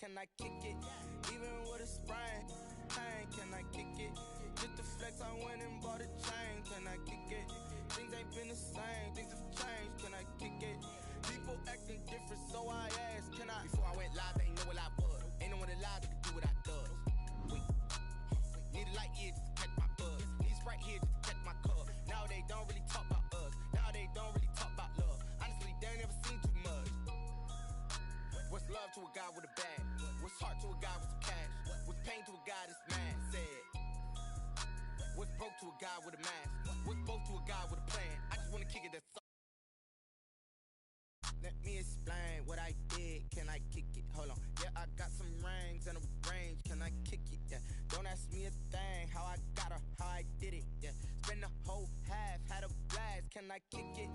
can I kick it? Even with a sprain, pain, can I kick it? Just the flex, I went and bought a chain, can I kick it? Things ain't been the same, things have changed, can I kick it? People acting different, so I asked, can I? Before I went live, they ain't know what I was. Ain't no one alive that could do what I does. Wait, need a light here just to catch my buzz. Need Sprite here just to catch my cup. Now they don't really talk about us. Now they don't really talk about love. Honestly, they ain't never seen too much. What's love to a guy with a bag? What's heart to a guy with some cash? What's pain to a guy that's mad? Said. What's broke to a guy with a mask? What's both to a guy with a plan? I just wanna kick it, that's all. Let me explain what I did, can I kick it? Hold on, yeah, I got some rings and a range, can I kick it? Yeah, don't ask me a thing, how I got her, how I did it, yeah. Spend the whole half, had a blast, can I kick it?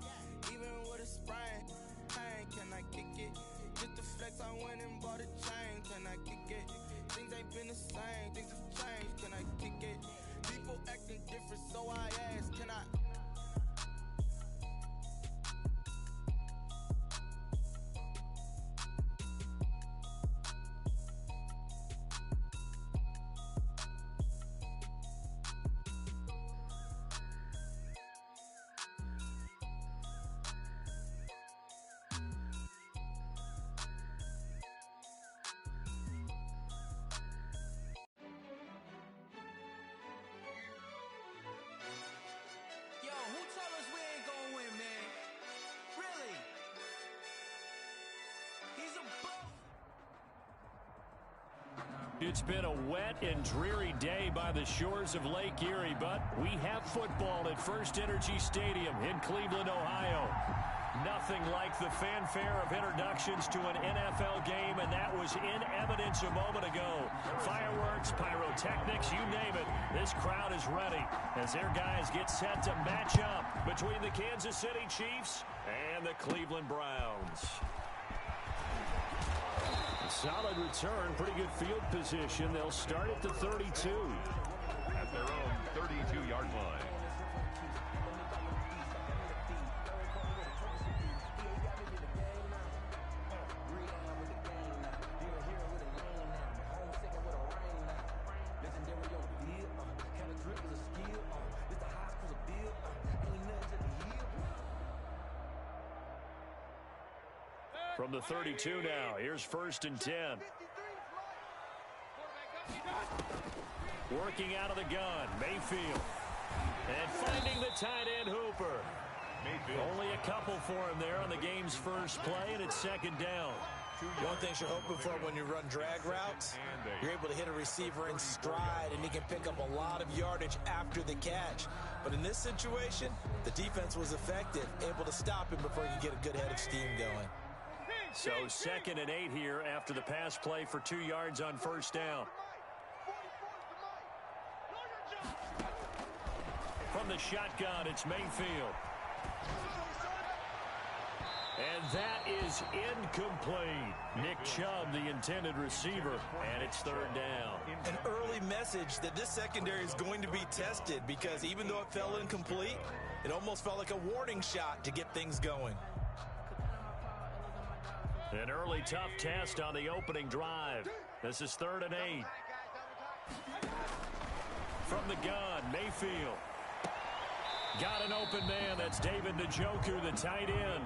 Even with a sprain, pain, can I kick it? Just the flex, I went and bought a chain, can I kick it? Things ain't been the same, things have changed, can I kick it? People acting different, so I asked, can I? It's been a wet and dreary day by the shores of Lake Erie, but we have football at First Energy Stadium in Cleveland, Ohio. Nothing like the fanfare of introductions to an NFL game, and that was in evidence a moment ago. Fireworks, pyrotechnics, you name it. This crowd is ready as their guys get set to match up between the Kansas City Chiefs and the Cleveland Browns. Solid return, pretty good field position. They'll start at the 32. At their own 32-yard line. From the 32 now, here's 1st and 10. Working out of the gun, Mayfield. And finding the tight end, Hooper. Mayfield. Only a couple for him there on the game's first play, and it's 2nd down. One thing you're hoping for when you run drag routes, you're able to hit a receiver in stride, and he can pick up a lot of yardage after the catch. But in this situation, the defense was effective, able to stop him before he could get a good head of steam going. So 2nd and 8 here after the pass play for 2 yards on 1st down. From the shotgun, it's Mayfield. And that is incomplete. Nick Chubb, the intended receiver, and it's 3rd down. An early message that this secondary is going to be tested because even though it fell incomplete, it almost felt like a warning shot to get things going. An early tough test on the opening drive. This is 3rd and 8. From the gun, Mayfield. Got an open man. That's David Njoku, the tight end.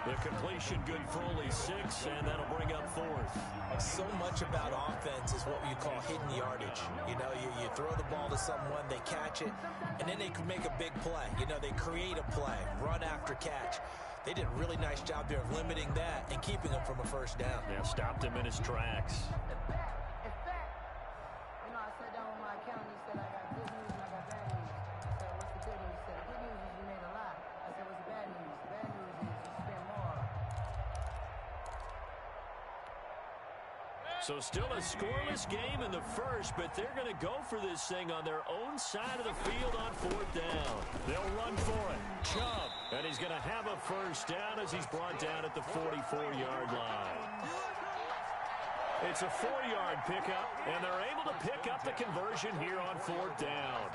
The completion good for only 6, and that'll bring up 4th. So much about offense is what you call hidden yardage. You know, you throw the ball to someone, they catch it, and then they can make a big play. You know, they create a play, run after catch. They did a really nice job there of limiting that and keeping him from a 1st down. Yeah, stopped him in his tracks. You know, I sat down with my accountant. He said, I got good news and I got bad news. I said, what's the good news? He said, the good news is you made a lot. I said, what's the bad news? The bad news is you spent more. So still a scoreless game in the first, but they're going to go for this thing on their own side of the field on 4th down. They'll run for it. Chubb, and he's going to have a 1st down as he's brought down at the 44-yard line. It's a 4-yard pickup, and they're able to pick up the conversion here on 4th down.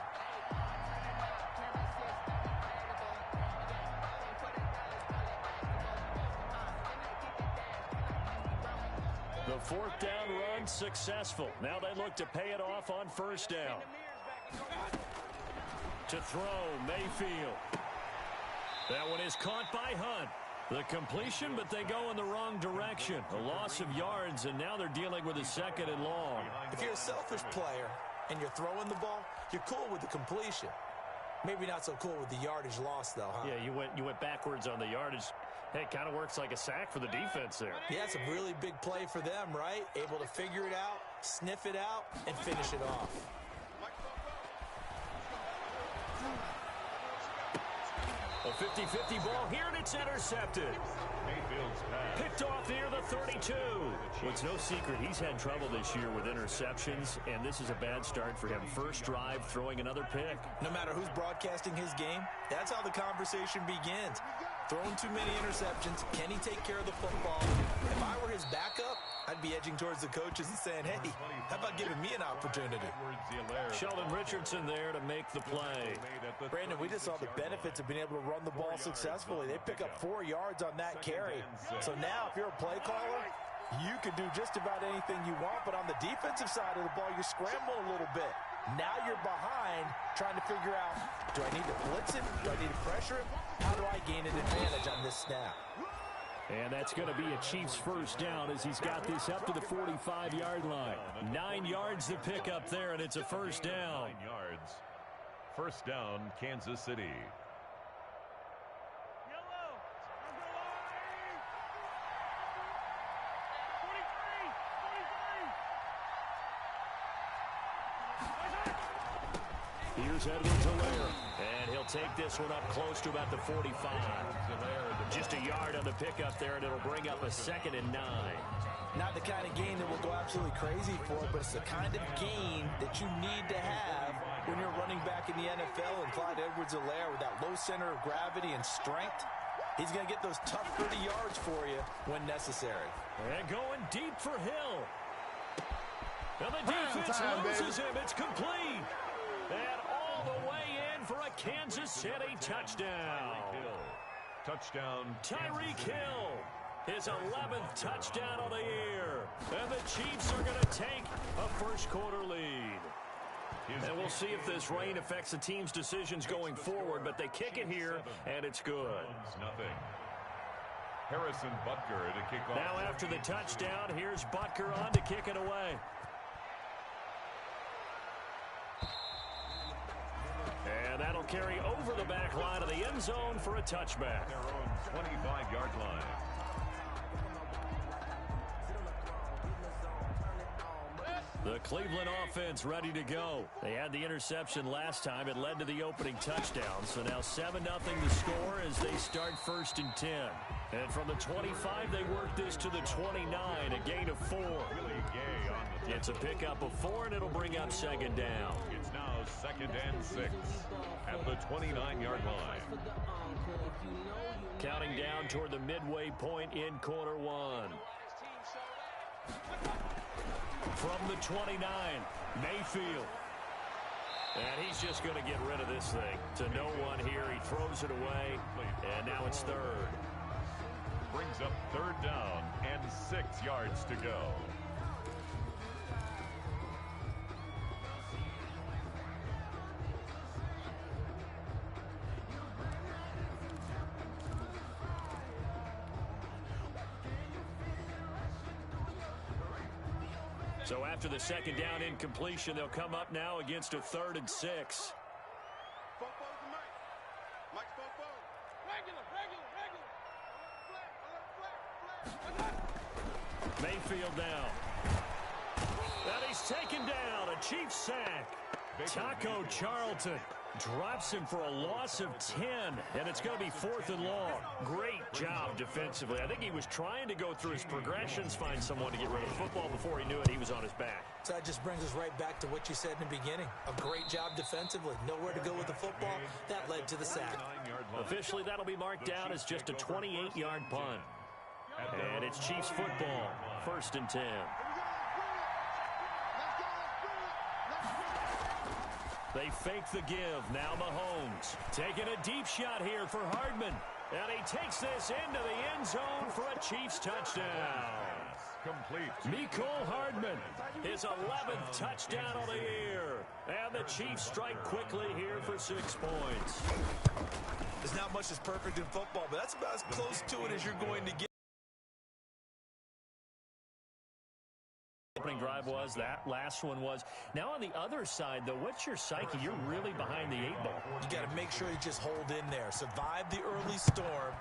The The fourth down run successful. Now they look to pay it off on first down. To throw, Mayfield. That one is caught by Hunt. The completion, but they go in the wrong direction. A loss of yards, and now they're dealing with a second and long. If you're a selfish player and you're throwing the ball, you're cool with the completion. Maybe not so cool with the yardage loss, though, huh? Yeah, you went backwards on the yardage. Hey, it kind of works like a sack for the defense there. Yeah, it's a really big play for them, right? Able to figure it out, sniff it out, and finish it off. A 50-50 ball here, and it's intercepted. Picked off near the 32. Well, it's no secret he's had trouble this year with interceptions, and this is a bad start for him. First drive, throwing another pick. No matter who's broadcasting his game, that's how the conversation begins. Throwing too many interceptions. Can he take care of the football? If I were his backup, I'd be edging towards the coaches and saying, hey, how about giving me an opportunity? Sheldon Richardson there to make the play. Brandon, we just saw the benefits of being able to run the ball successfully. They pick up 4 yards on that carry. So now if you're a play caller, you can do just about anything you want. But on the defensive side of the ball, you're scrambling a little bit. Now you're behind trying to figure out, do I need to blitz him? Do I need to pressure him? How do I gain an advantage on this snap? And that's going to be a Chiefs first down as he's got this up to the 45-yard line. 9 yards to pick up there, and it's a first down. 9 yards. First down, Kansas City. Here's Edwards-Helaire, and he'll take this one up close to about the 45. Just a yard on the pickup there, and it'll bring up a 2nd and 9. Not the kind of gain that will go absolutely crazy for, but it's the kind of gain that you need to have when you're running back in the NFL. And Clyde Edwards-Helaire, with that low center of gravity and strength, he's going to get those tough 30 yards for you when necessary. And going deep for Hill. Now the defense loses him. It's complete. And all the way in for a Kansas City touchdown. Touchdown. Tyreek Hill, his 11th touchdown of the year. And the Chiefs are going to take a first-quarter lead. And we'll see if this rain affects the team's decisions going forward, but they kick it here, and it's good. Nothing. Harrison Butker to kick off. Now after the touchdown, here's Butker on to kick it away. And that'll carry over the back line of the end zone for a touchback. Their own 25-yard line. The Cleveland offense ready to go. They had the interception last time. It led to the opening touchdown. So now 7-0 to score as they start 1st and 10. And from the 25, they work this to the 29, a gain of 4. It's a pickup of 4, and it'll bring up 2nd down. It's now 2nd and 6 at the 29-yard line. Counting down toward the midway point in quarter 1. From the 29, Mayfield. And he's just going to get rid of this thing. To no one here. He throws it away, and now it's 3rd. Brings up 3rd down and 6 yards to go. So after the 2nd down incompletion, they'll come up now against a 3rd and 6. Mayfield now. And he's taken down. A Chiefs sack. Taco Charlton drops him for a loss of 10, and it's going to be 4th and long. Great job defensively. I think he was trying to go through his progressions, find someone to get rid of the football. Before he knew it, he was on his back. So that just brings us right back to what you said in the beginning. A great job defensively. Nowhere to go with the football. That led to the sack. Officially, that'll be marked down as just a 28-yard punt. And it's Chiefs football, 1st and 10. They fake the give. Now Mahomes taking a deep shot here for Hardman. And he takes this into the end zone for a Chiefs touchdown. Complete. Mecole Hardman, his 11th touchdown on the year. And the Chiefs strike quickly here for 6 points. There's not much that's perfect in football, but that's about as close to it as you're going to get. Opening drive was, that last one was. Now on the other side, though, what's your psyche? You're really behind the 8 ball. You got to make sure you just hold in there. Survive the early storm,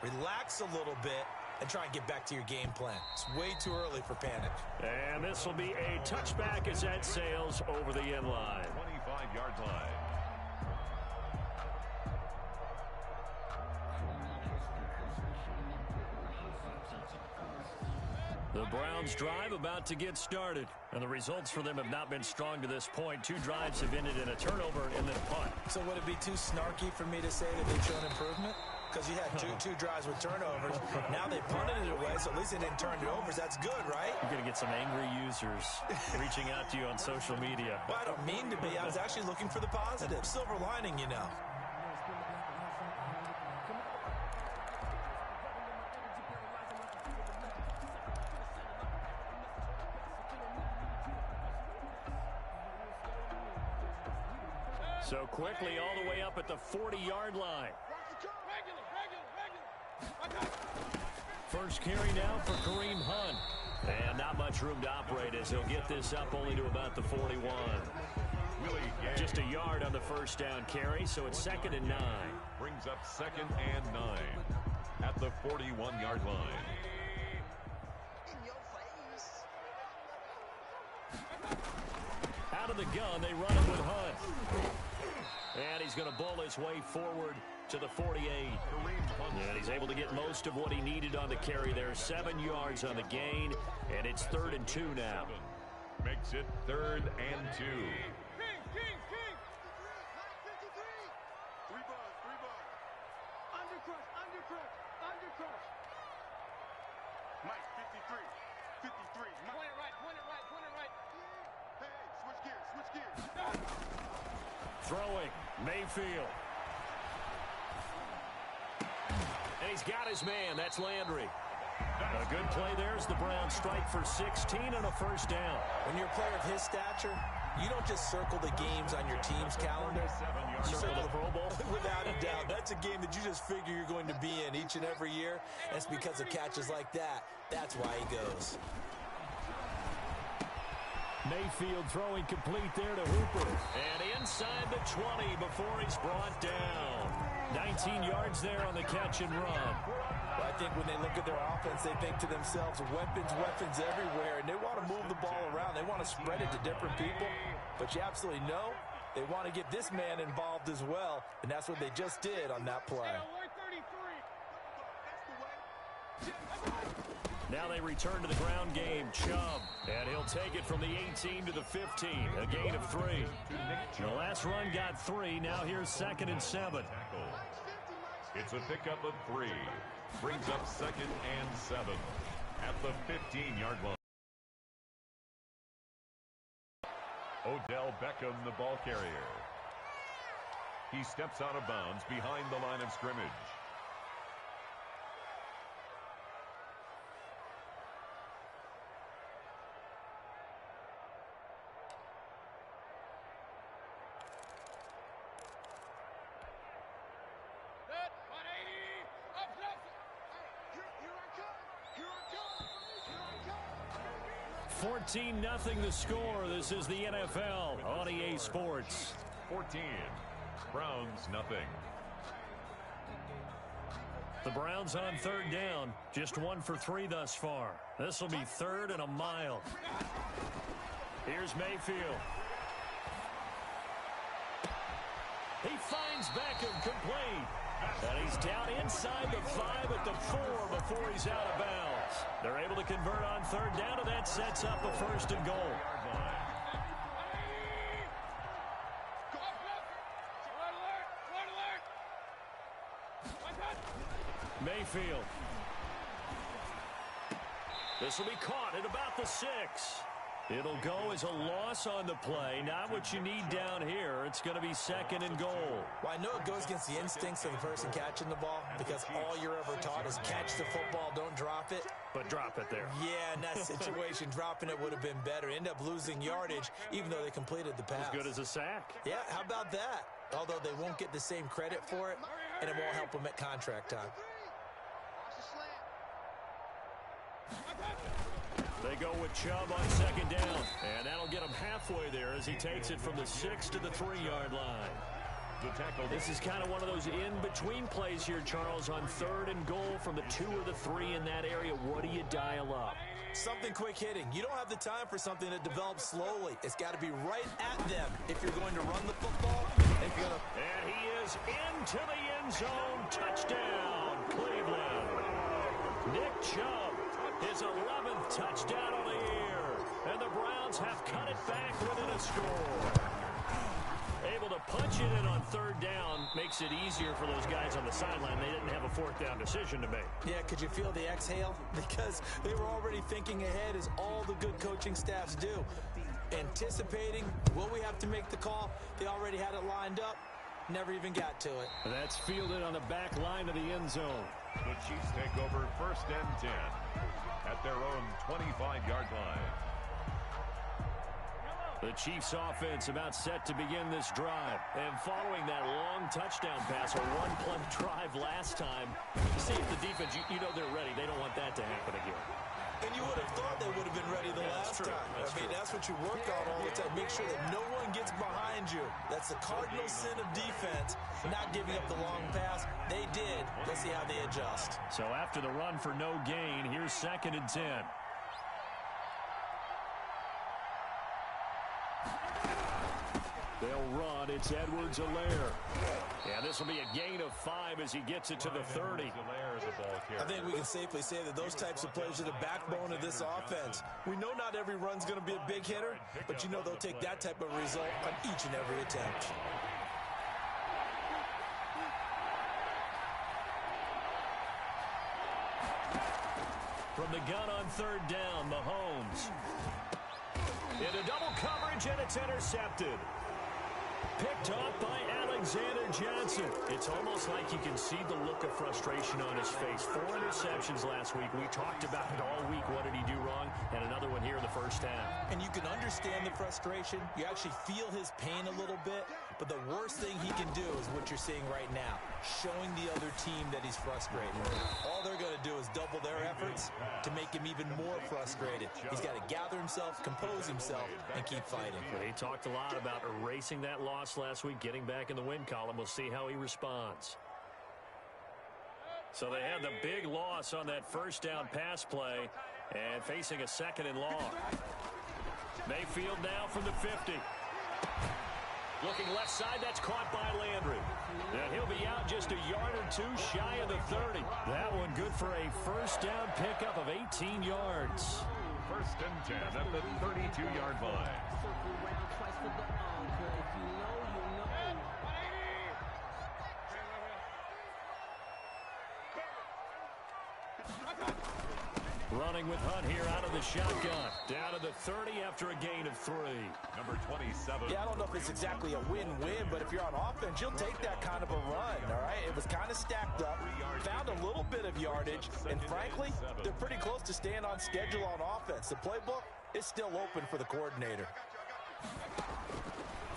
relax a little bit, and try and get back to your game plan. It's way too early for panic. And this will be a touchback as that sails over the end line. 25-yard line. The Browns drive about to get started, and the results for them have not been strong to this point. 2 drives have ended in a turnover and then a punt. So would it be too snarky for me to say that they've shown improvement? Because you had two drives with turnovers. Now they punted it away, so at least they didn't turn it over. So that's good, right? You're going to get some angry users reaching out to you on social media. Well, I don't mean to be. I was actually looking for the positive. Silver lining, you know. So quickly all the way up at the 40-yard line. First carry now for Kareem Hunt. And not much room to operate as he'll get this up only to about the 41. Just a yard on the first down carry, so it's 2nd and 9. Brings up 2nd and 9 at the 41-yard line. Out of the gun, they run it with Hunt. And he's going to bowl his way forward to the 48. And he's able to get most of what he needed on the carry there. 7 yards on the gain, and it's 3rd and 2 now. Makes it 3rd and 2. Mike, 53. 53. Point it right. Hey, switch gears. Throwing, Mayfield. And he's got his man. That's Landry. A good play there as the Browns strike for 16 and a first down. When you're a player of his stature, you don't just circle the games on your team's calendar. You Circle the Pro Bowl. Without a doubt. That's a game that you just figure you're going to be in each and every year. And it's because of catches like that. That's why he goes. Mayfield throwing complete there to Hooper. And inside the 20 before he's brought down. 19 yards there on the catch and run. Well, I think when they look at their offense, they think to themselves, weapons everywhere. And they want to move the ball around. They want to spread it to different people. But you absolutely know they want to get this man involved as well. And that's what they just did on that play. Now they return to the ground game. Chubb. And he'll take it from the 18 to the 15. A gain of 3. The last run got 3. Now here's 2nd and 7. It's a pickup of 3. Brings up 2nd and 7 at the 15-yard line. Odell Beckham, the ball carrier. He steps out of bounds behind the line of scrimmage. Nothing the score. This is the NFL on EA Sports. 14. Browns nothing. The Browns on 3rd down. Just 1 for 3 thus far. This will be 3rd and a mile. Here's Mayfield. He finds Beckham complete. And he's down inside the 5 at the 4 before he's out of bounds. They're able to convert on 3rd down, and that sets up a 1st and goal. Mayfield. This will be caught at about the 6. It'll go as a loss on the play. Not what you need down here. It's going to be 2nd and goal. Well, I know it goes against the instincts of the person catching the ball because all you're ever taught is catch the football, don't drop it. But drop it there. Yeah, in that situation, dropping it would have been better. End up losing yardage, even though they completed the pass. As good as a sack. Yeah, how about that? Although they won't get the same credit for it, and it won't help them at contract time. They go with Chubb on 2nd down, and that'll get him halfway there as he takes it from the 6 to the 3-yard line. The tackle. This is kind of one of those in-between plays here, Charles, on 3rd and goal from the 2 or the 3 in that area. What do you dial up? Something quick hitting. You don't have the time for something that develops slowly. It's got to be right at them if you're going to run the football. If you're gonna... And he is into the end zone. Touchdown, Cleveland. Nick Chubb, his 11th touchdown of the year. And the Browns have cut it back within a score. Able to punch it in on 3rd down makes it easier for those guys on the sideline. They didn't have a 4th down decision to make. Yeah, could you feel the exhale? Because they were already thinking ahead, as all the good coaching staffs do. Anticipating, will we have to make the call? They already had it lined up. Never even got to it. That's fielded on the back line of the end zone. The Chiefs take over 1st and 10 at their own 25-yard line. The Chiefs offense about set to begin this drive. And following that long touchdown pass, a one-play drive last time, see if the defense, you know they're ready. They don't want that to happen again. And you would have thought they would have been ready the last time. That's what you work on all the time. Make sure that no one gets behind you. That's the cardinal sin of defense, not giving up the long pass. They did. Let's see how they adjust. So after the run for no gain, here's 2nd and 10. They'll run. It's Edwards-Helaire. Yeah, this will be a gain of 5 as he gets it to the 30. I think we can safely say that those types of plays are the backbone of this offense. We know not every run's going to be a big hitter, but you know they'll take that type of result on each and every attempt. From the gun on 3rd down, Mahomes. Into double coverage, and it's intercepted. Picked off by Alexander Johnson. It's almost like you can see the look of frustration on his face. 4 interceptions last week. We talked about it all week. What did he do wrong? And another one here in the 1st half. And you can understand the frustration. You actually feel his pain a little bit. But the worst thing he can do is what you're seeing right now, showing the other team that he's frustrated. All they're going to do is double their efforts to make him even more frustrated. He's got to gather himself, compose himself, and keep fighting. He talked a lot about erasing that loss last week, getting back in the win column. We'll see how he responds. So they had the big loss on that 1st down pass play and facing a 2nd and long. Mayfield now from the 50. Looking left side, that's caught by Landry. And he'll be out just a yard or 2 shy of the 30. That one good for a 1st down pickup of 18 yards. 1st and 10 at the 32-yard line. Running with Hunt here out of the shotgun. Down to the 30 after a gain of 3. Number 27. Yeah, I don't know if it's exactly a win-win, but if you're on offense, you'll take that kind of a run, all right? It was kind of stacked up, found a little bit of yardage, and frankly, they're pretty close to staying on schedule on offense. The playbook is still open for the coordinator.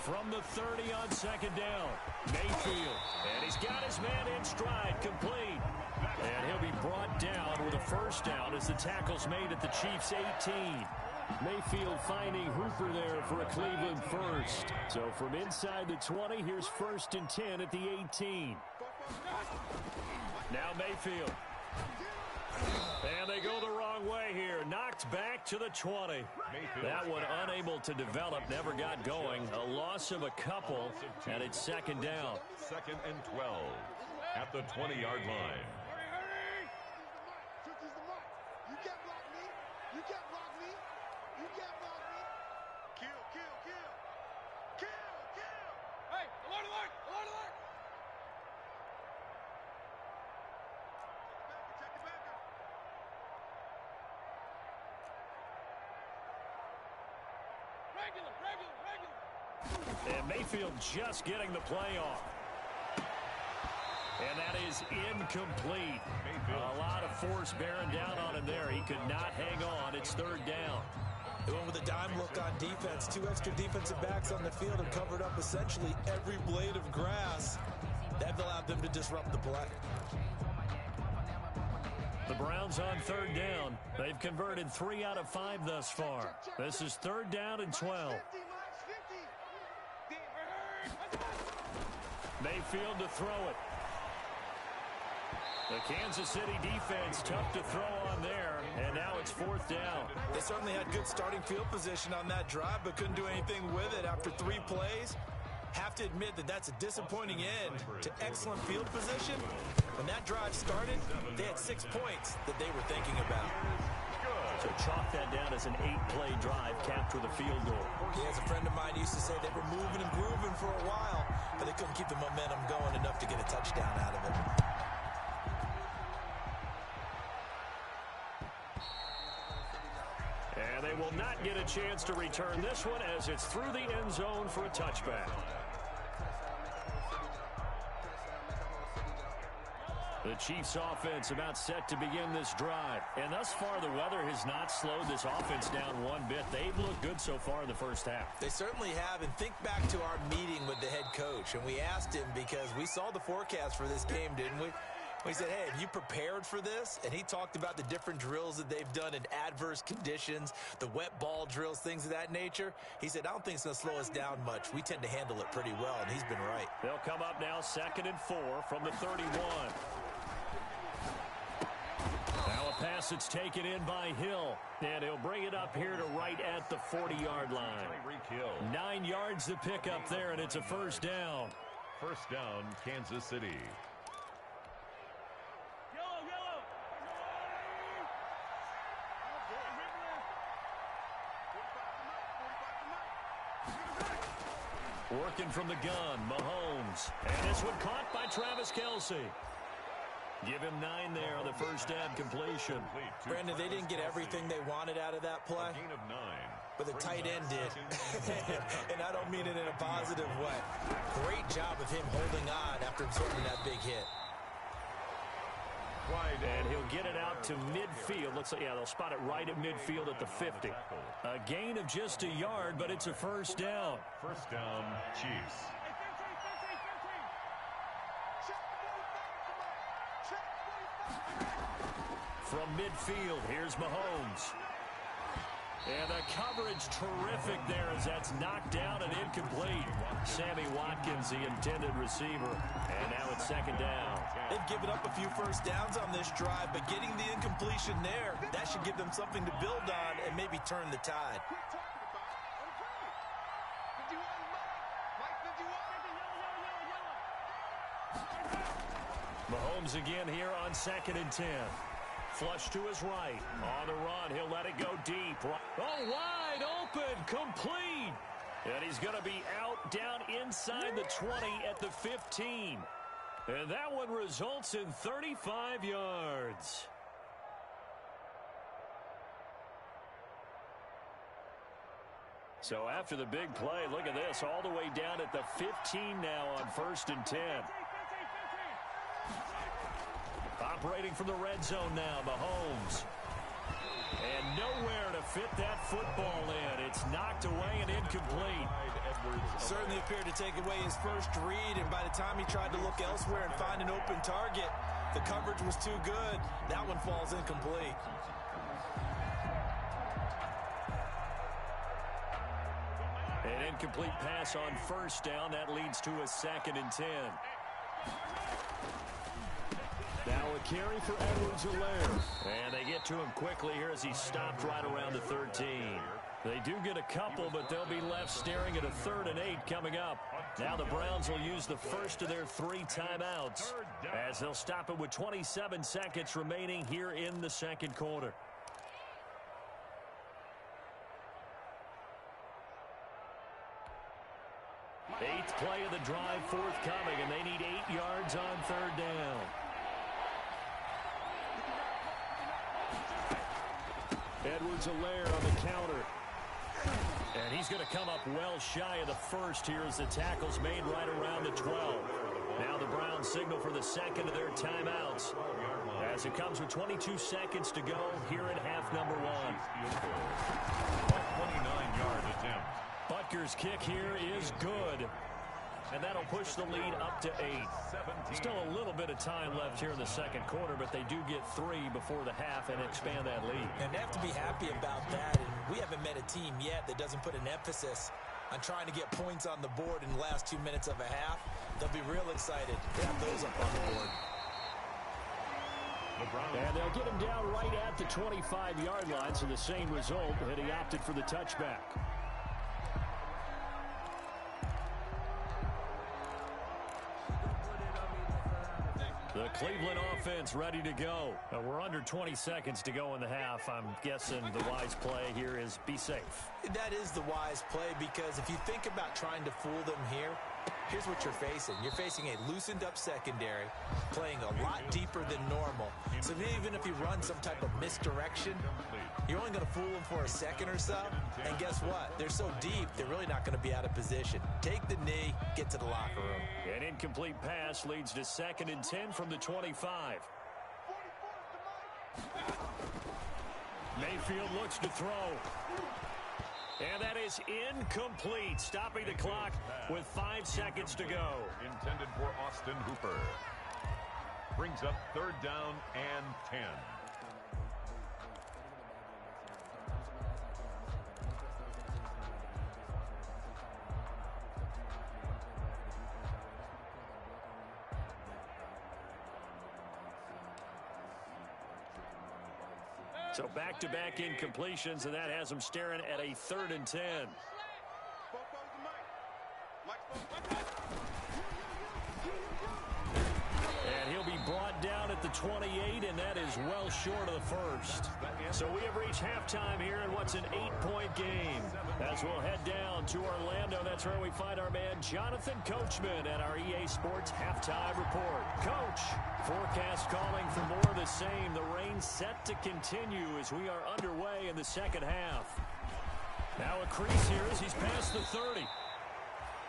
From the 30 on 2nd down, Mayfield. And he's got his man in stride, complete. And he'll be brought down with a 1st down as the tackle's made at the Chiefs' 18. Mayfield finding Hooper there for a Cleveland 1st. So from inside the 20, here's 1st and 10 at the 18. Now Mayfield. And they go the wrong way here. Knocked back to the 20. That one unable to develop, never got going. A loss of a couple, and it's 2nd down. 2nd and 12 at the 20-yard line. You can't block me. You can't block me. You can't block me. Kill, kill, kill. Kill, kill. Hey, alert, alert, alert, alert. Check the backer. And Mayfield just getting the play off. And that is incomplete. A lot of force bearing down on him there. He could not hang on. It's third down. They went with a dime look on defense. 2 extra defensive backs on the field and covered up essentially every blade of grass. That allowed them to disrupt the play. The Browns on third down. They've converted 3 out of 5 thus far. This is third down and 12. Mayfield to throw it. The Kansas City defense tough to throw on there, and now it's fourth down. They certainly had good starting field position on that drive, but couldn't do anything with it after 3 plays. Have to admit that that's a disappointing end to excellent field position. When that drive started, they had 6 points that they were thinking about. So chalk that down as an 8-play drive capped with a field goal. Yeah, as a friend of mine used to say, they were moving and grooving for a while, but they couldn't keep the momentum going enough to get a touchdown out of it. And they will not get a chance to return this one as it's through the end zone for a touchback. The Chiefs offense about set to begin this drive. And thus far, the weather has not slowed this offense down one bit. They've looked good so far in the first half. They certainly have. And think back to our meeting with the head coach. And we asked him because we saw the forecast for this game, didn't we? We said, hey, have you prepared for this? And he talked about the different drills that they've done in adverse conditions, the wet ball drills, things of that nature. He said, I don't think it's going to slow us down much. We tend to handle it pretty well, and he's been right. They'll come up now 2nd and 4 from the 31. Now a pass that's taken in by Hill, and he'll bring it up here to right at the 40-yard line. 9 yards to pick up there, and it's a first down. First down, Kansas City. Working from the gun, Mahomes. And this one caught by Travis Kelce. Give him 9 there on the first down completion. Brandon, they didn't get everything they wanted out of that play, but the tight end did. And I don't mean it in a positive way. Great job of him holding on after absorbing that big hit. And he'll get it out to midfield. Looks like, yeah, they'll spot it right at midfield at the 50. A gain of just a yard, but it's a first down. First down, Chiefs. From midfield, here's Mahomes. And the coverage terrific there as that's knocked down and incomplete. Sammy Watkins, the intended receiver. And now it's second down. They've given up a few first downs on this drive, but getting the incompletion there, that should give them something to build on and maybe turn the tide. Mahomes again here on 2nd and 10. Flush to his right. On the run, he'll let it go deep. Oh, wide open, complete. And he's going to be out down inside the 20 at the 15. And that one results in 35 yards. So after the big play, look at this, all the way down at the 15 now on 1st and 10. Operating from the red zone now, Mahomes. And nowhere to fit that football in. It's knocked away and incomplete. Certainly appeared to take away his first read, and by the time he tried to look elsewhere and find an open target, the coverage was too good. That one falls incomplete. An incomplete pass on first down. That leads to a 2nd and 10. Now a carry for Edwards-Helaire. And they get to him quickly here as he stopped right around the 13. They do get a couple, but they'll be left staring at a 3rd and 8 coming up. Now the Browns will use the first of their 3 timeouts as they'll stop it with 27 seconds remaining here in the second quarter. Eighth play of the drive forthcoming, and they need 8 yards on 3rd down. Edwards-Helaire on the counter. And he's going to come up well shy of the first here as the tackle's made right around the 12. Now the Browns signal for the second of their timeouts as it comes with 22 seconds to go here at half number 1. 29-yard attempt. Butker's kick here is good. And that'll push the lead up to 8. Still a little bit of time left here in the second quarter, but they do get 3 before the half and expand that lead. And they have to be happy about that. And we haven't met a team yet that doesn't put an emphasis on trying to get points on the board in the last 2 minutes of a half. They'll be real excited to have those up on the board. And they'll get him down right at the 25-yard line, so the same result, and he opted for the touchback. The Cleveland offense ready to go. We're under 20 seconds to go in the half. I'm guessing the wise play here is be safe. That is the wise play, because if you think about trying to fool them here, here's what you're facing. You're facing a loosened up secondary, playing a lot deeper than normal. So even if you run some type of misdirection, you're only going to fool them for a second or so. And guess what? They're so deep, they're really not going to be out of position. Take the knee, get to the locker room. An incomplete pass leads to 2nd and 10 from the 25. Mayfield looks to throw. And that is incomplete, stopping the clock with 5 seconds to go. Intended for Austin Hooper. Brings up 3rd down and 10. So back-to-back incompletions, and that has them staring at a 3rd and 10. And he'll be brought down at the 28, and that is well short of the first. So we have reached halftime here in what's an 8-point game. As we'll head down to Orlando, that's where we find our man Jonathan Coachman at our EA Sports Halftime Report. Coach, forecast calling for more of the same. The rain set to continue as we are underway in the second half. Now a crease here as he's past the 30.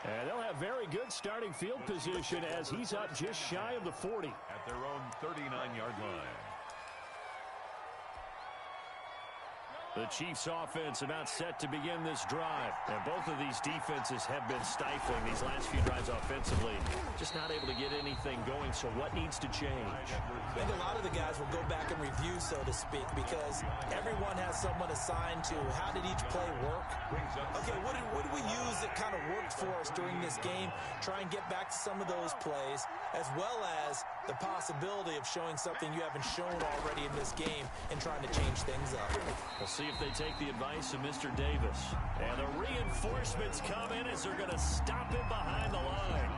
And they'll have very good starting field position as he's up just shy of the 40. At their own 39-yard line. The Chiefs offense about set to begin this drive. And both of these defenses have been stifling these last few drives offensively. Just not able to get anything going, so what needs to change? I think a lot of the guys will go back and review, so to speak, because everyone has someone assigned to how did each play work. Okay, what did we use that kind of worked for us during this game? Try and get back to some of those plays, as well as the possibility of showing something you haven't shown already in this game and trying to change things up. We'll see if they take the advice of Mr. Davis. And the reinforcements come in as they're going to stop him behind the line.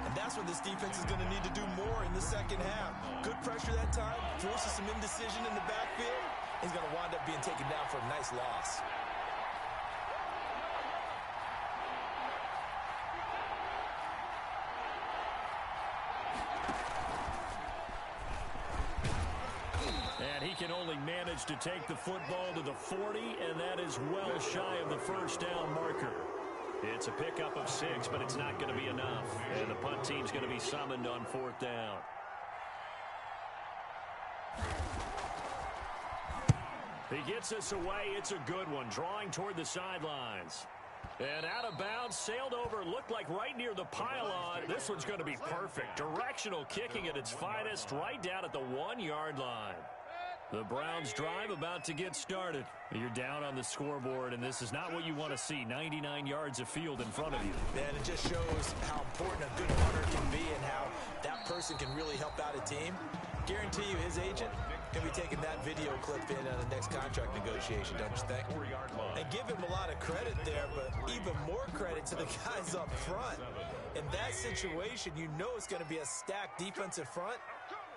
And that's what this defense is going to need to do more in the second half. Good pressure that time, forces some indecision in the backfield. He's going to wind up being taken down for a nice loss. And he can only manage to take the football to the 40, and that is well shy of the first down marker. It's a pickup of 6, but it's not going to be enough. And the punt team's going to be summoned on 4th down. He gets us away. It's a good one, drawing toward the sidelines. And out of bounds, sailed over, looked like right near the pylon. This one's going to be perfect. Directional kicking at its finest, right down at the 1-yard line. The Browns drive about to get started. You're down on the scoreboard, and this is not what you want to see. 99 yards of field in front of you. And it just shows how important a good punter can be and how that person can really help out a team. Guarantee you his agent can be taking that video clip in on the next contract negotiation, don't you think? And give him a lot of credit there, but even more credit to the guys up front. In that situation, you know it's going to be a stacked defensive front.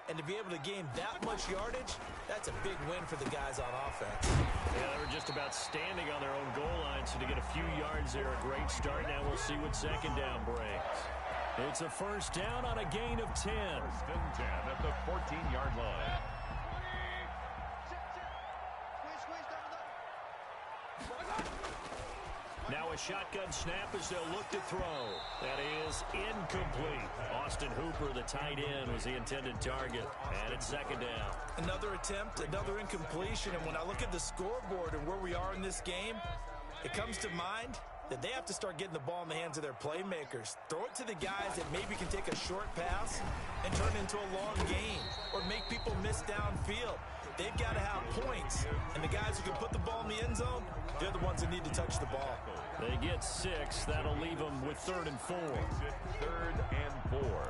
And to be able to gain that much yardage, that's a big win for the guys on offense. Yeah, they were just about standing on their own goal line, so to get a few yards there, a great start. Now we'll see what second down brings. It's a first down on a gain of 10. First and 10 at the 14-yard line. Now a shotgun snap as they'll look to throw. That is incomplete. Austin Hooper, the tight end, was the intended target. And it's second down. Another attempt, another incompletion. And when I look at the scoreboard and where we are in this game, it comes to mind that they have to start getting the ball in the hands of their playmakers. Throw it to the guys that maybe can take a short pass and turn it into a long gain or make people miss downfield. They've got to have points, and the guys who can put the ball in the end zone, they're the ones that need to touch the ball. They get 6. That'll leave them with 3rd and 4. 3rd and 4.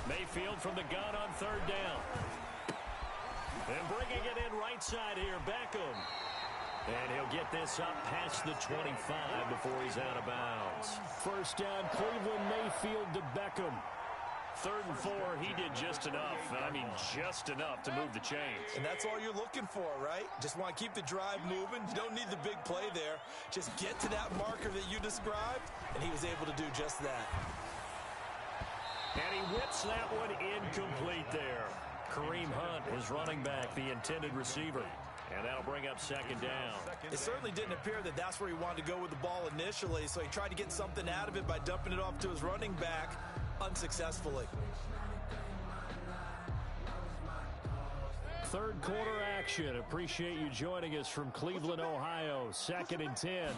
Mayfield from the gun on 3rd down. And bringing it in right side here, Beckham. And he'll get this up past the 25 before he's out of bounds. First down, Cleveland, Mayfield to Beckham. 3rd and 4, he did just enough. I mean, just enough to move the chains. And that's all you're looking for, right? Just want to keep the drive moving. You don't need the big play there. Just get to that marker that you described, and he was able to do just that. And he whips that one incomplete there. Kareem Hunt, his running back, the intended receiver. And that'll bring up 2nd down. It certainly didn't appear that that's where he wanted to go with the ball initially, so he tried to get something out of it by dumping it off to his running back unsuccessfully. 3rd quarter action. Appreciate you joining us from Cleveland, Ohio. 2nd and 10.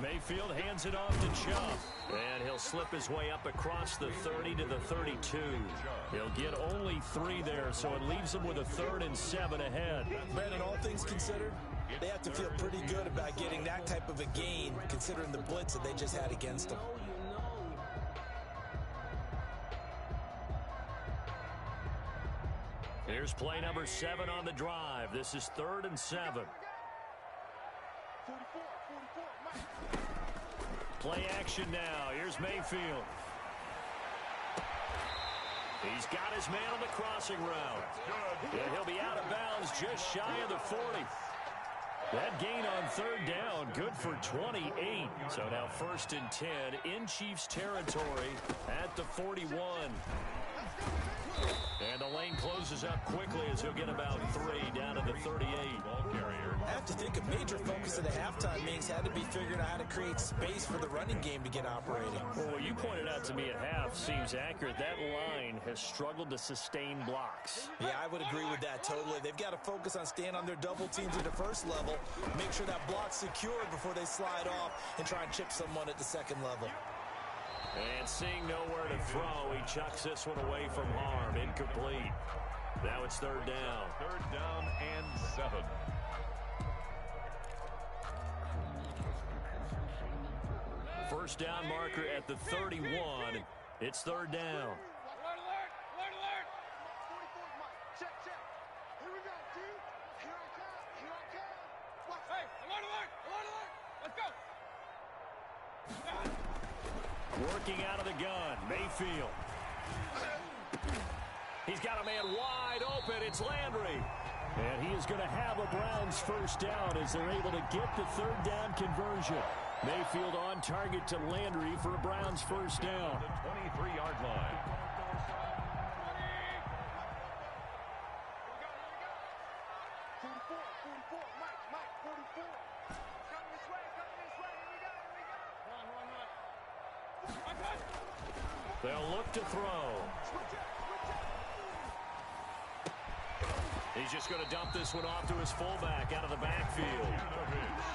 Mayfield hands it off to Chubb. And he'll slip his way up across the 30 to the 32. He'll get only 3 there, so it leaves him with a 3rd and 7 ahead. Brandon, all things considered, they have to feel pretty good about getting that type of a gain, considering the blitz that they just had against them. Here's play number 7 on the drive. This is 3rd and 7. Play action now. Here's Mayfield. He's got his man on the crossing route. And he'll be out of bounds just shy of the 40. That gain on 3rd down, good for 28. So now 1st and 10 in Chiefs territory at the 41. And the lane closes up quickly as he'll get about 3 down to the 38. Ball carrier. I have to think a major focus of the halftime meetings had to be figuring out how to create space for the running game to get operating. Well, what you pointed out to me at half seems accurate. That line has struggled to sustain blocks. Yeah, I would agree with that totally. They've got to focus on staying on their double teams at the first level, make sure that block's secured before they slide off and try and chip someone at the second level. And seeing nowhere to throw, he chucks this one away from harm. Incomplete. Now it's 3rd down. 3rd down and 7. First down marker at the 31. It's 3rd down. Alert, alert! Alert, alert! 44, Mike. Check, check. Here we go, T. Here I come. Here I come. Watch. Hey, alert, alert! Alert, alert! Let's go! Working out of the gun, Mayfield. He's got a man wide open. It's Landry. And he is going to have a Browns first down as they're able to get the 3rd down conversion. Mayfield on target to Landry for a Browns first down. The 23-yard line. They'll look to throw. He's just going to dump this one off to his fullback out of the backfield.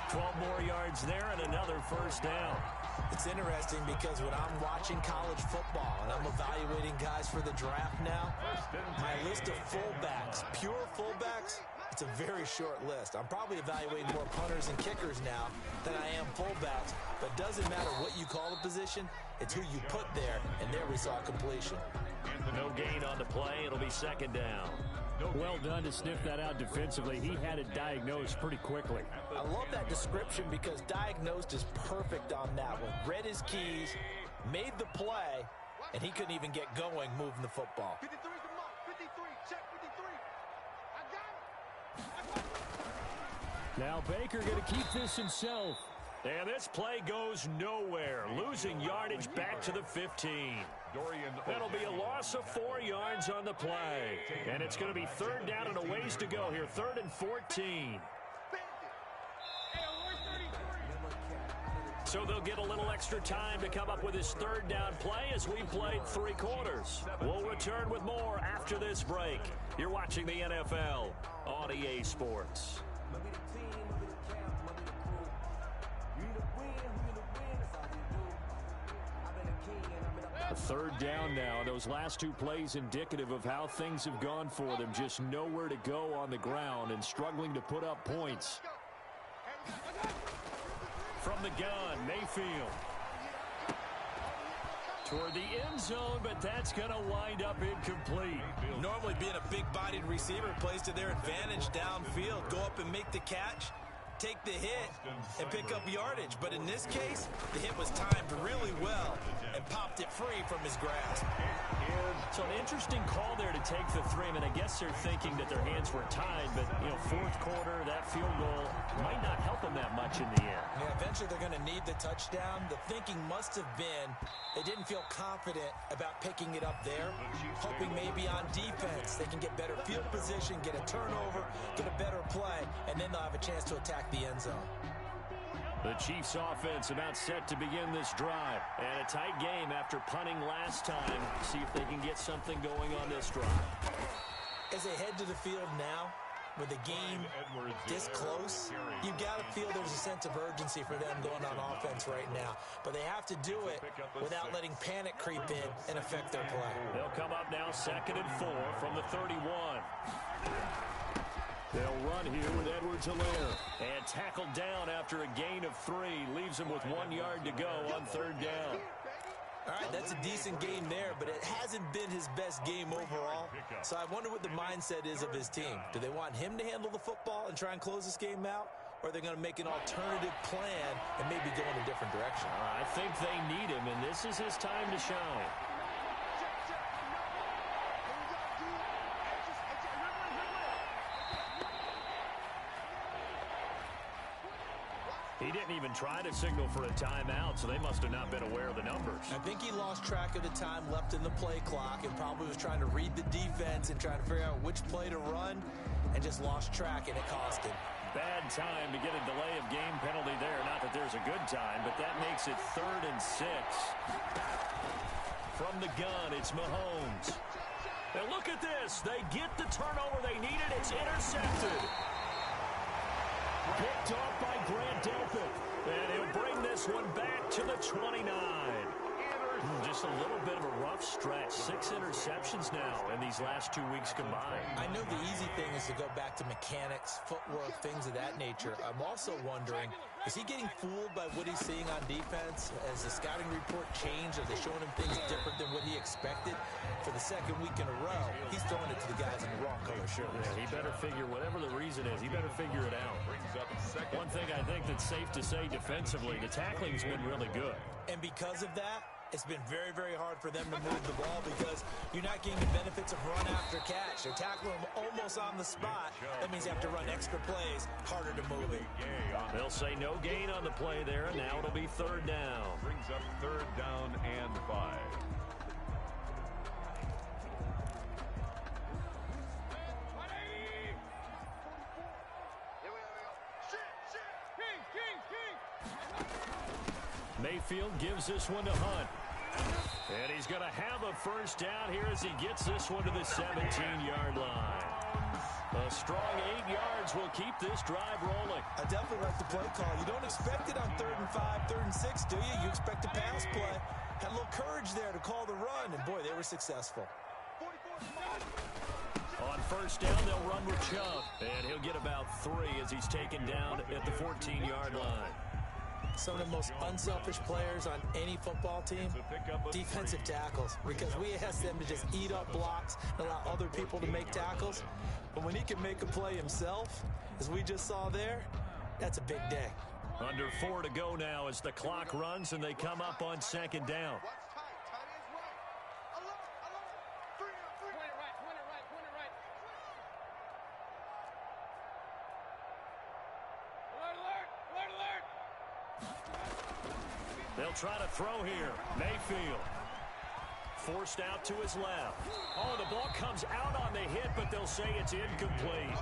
12 more yards there and another first down. It's interesting because when I'm watching college football and I'm evaluating guys for the draft now, my list of fullbacks, pure fullbacks, it's a very short list. I'm probably evaluating more punters and kickers now than I am fullbacks, but it doesn't matter what you call the position, it's who you put there, and there we saw completion. No gain on the play. It'll be 2nd down. Well done to sniff that out defensively. He had it diagnosed pretty quickly. I love that description because diagnosed is perfect on that one. Read his keys, made the play, and he couldn't even get going moving the football. 53's the mark. 53. Check 53. I got it. Now Baker going to keep this himself. And this play goes nowhere. Losing yardage back to the 15. That'll be a loss of 4 yards on the play. And it's going to be third down and a ways to go here. 3rd and 14. So they'll get a little extra time to come up with his third down play as we played 3 quarters. We'll return with more after this break. You're watching the NFL on EA Sports. A third down now. Those last 2 plays indicative of how things have gone for them. Just nowhere to go on the ground and struggling to put up points. From the gun, Mayfield. Toward the end zone, but that's going to wind up incomplete. Normally being a big-bodied receiver plays to their advantage downfield. Go up and make the catch, take the hit, and pick up yardage. But in this case, the hit was timed really well and popped it free from his grasp. So an interesting call there to take the 3. I mean, I guess they're thinking that their hands were tied, but, you know, 4th quarter, that field goal might not help them that much in the end. Yeah, eventually they're going to need the touchdown. The thinking must have been they didn't feel confident about picking it up there, hoping maybe on defense they can get better field position, get a turnover, get a better play, and then they'll have a chance to attack the end zone. The Chiefs offense about set to begin this drive. And a tight game after punting last time. See if they can get something going on this drive. As they head to the field now, with the game this close, you've got to feel there's a sense of urgency for them going on offense right now. But they have to do it without letting panic creep in and affect their play. They'll come up now 2nd and 4 from the 31. They'll run here with Edwards-Helaire. And tackled down after a gain of 3. Leaves him with 1 yard to go on 3rd down. All right, that's a decent game there, but it hasn't been his best game overall. So I wonder what the mindset is of his team. Do they want him to handle the football and try and close this game out? Or are they going to make an alternative plan and maybe go in a different direction? I think they need him, and this is his time to shine. He didn't even try to signal for a timeout, so they must have not been aware of the numbers. I think he lost track of the time left in the play clock and probably was trying to read the defense and trying to figure out which play to run and just lost track, and it cost him. Bad time to get a delay of game penalty there. Not that there's a good time, but that makes it 3rd and 6. From the gun, it's Mahomes. And look at this. They get the turnover they needed. It's intercepted. Picked off by Grant Delpit. And he'll bring this one back to the 29. Just a little bit of a rough stretch. 6 interceptions now in these last 2 weeks combined. I know the easy thing is to go back to mechanics, footwork, things of that nature. I'm also wondering, is he getting fooled by what he's seeing on defense? Has the scouting report changed? Are they showing him things different than what he expected? For the 2nd week in a row, he's throwing it to the guys in the wrong color shirt. Yeah, he better figure, whatever the reason is, he better figure it out. One thing I think that's safe to say defensively, the tackling's been really good. And because of that, it's been very, very hard for them to move the ball because you're not getting the benefits of run after catch. They're tackling them almost on the spot. That means you have to run extra plays, harder to move it. They'll say no gain on the play there, and now it'll be 3rd down. Brings up 3rd down and 5. Mayfield gives this one to Hunt. And he's going to have a 1st down here as he gets this one to the 17-yard line. A strong 8 yards will keep this drive rolling. I definitely like the play call. You don't expect it on 3rd and 5, 3rd and 6, do you? You expect a pass play. Had a little courage there to call the run, and boy, they were successful. On 1st down, they'll run with Chubb. And he'll get about 3 as he's taken down at the 14-yard line. Some of the most unselfish players on any football team, defensive tackles, because we ask them to just eat up blocks and allow other people to make tackles. But when he can make a play himself, as we just saw there, that's a big day. Under 4 to go now as the clock runs and they come up on 2nd down. They'll try to throw here. Mayfield. Forced out to his left. Oh, the ball comes out on the hit, but they'll say it's incomplete.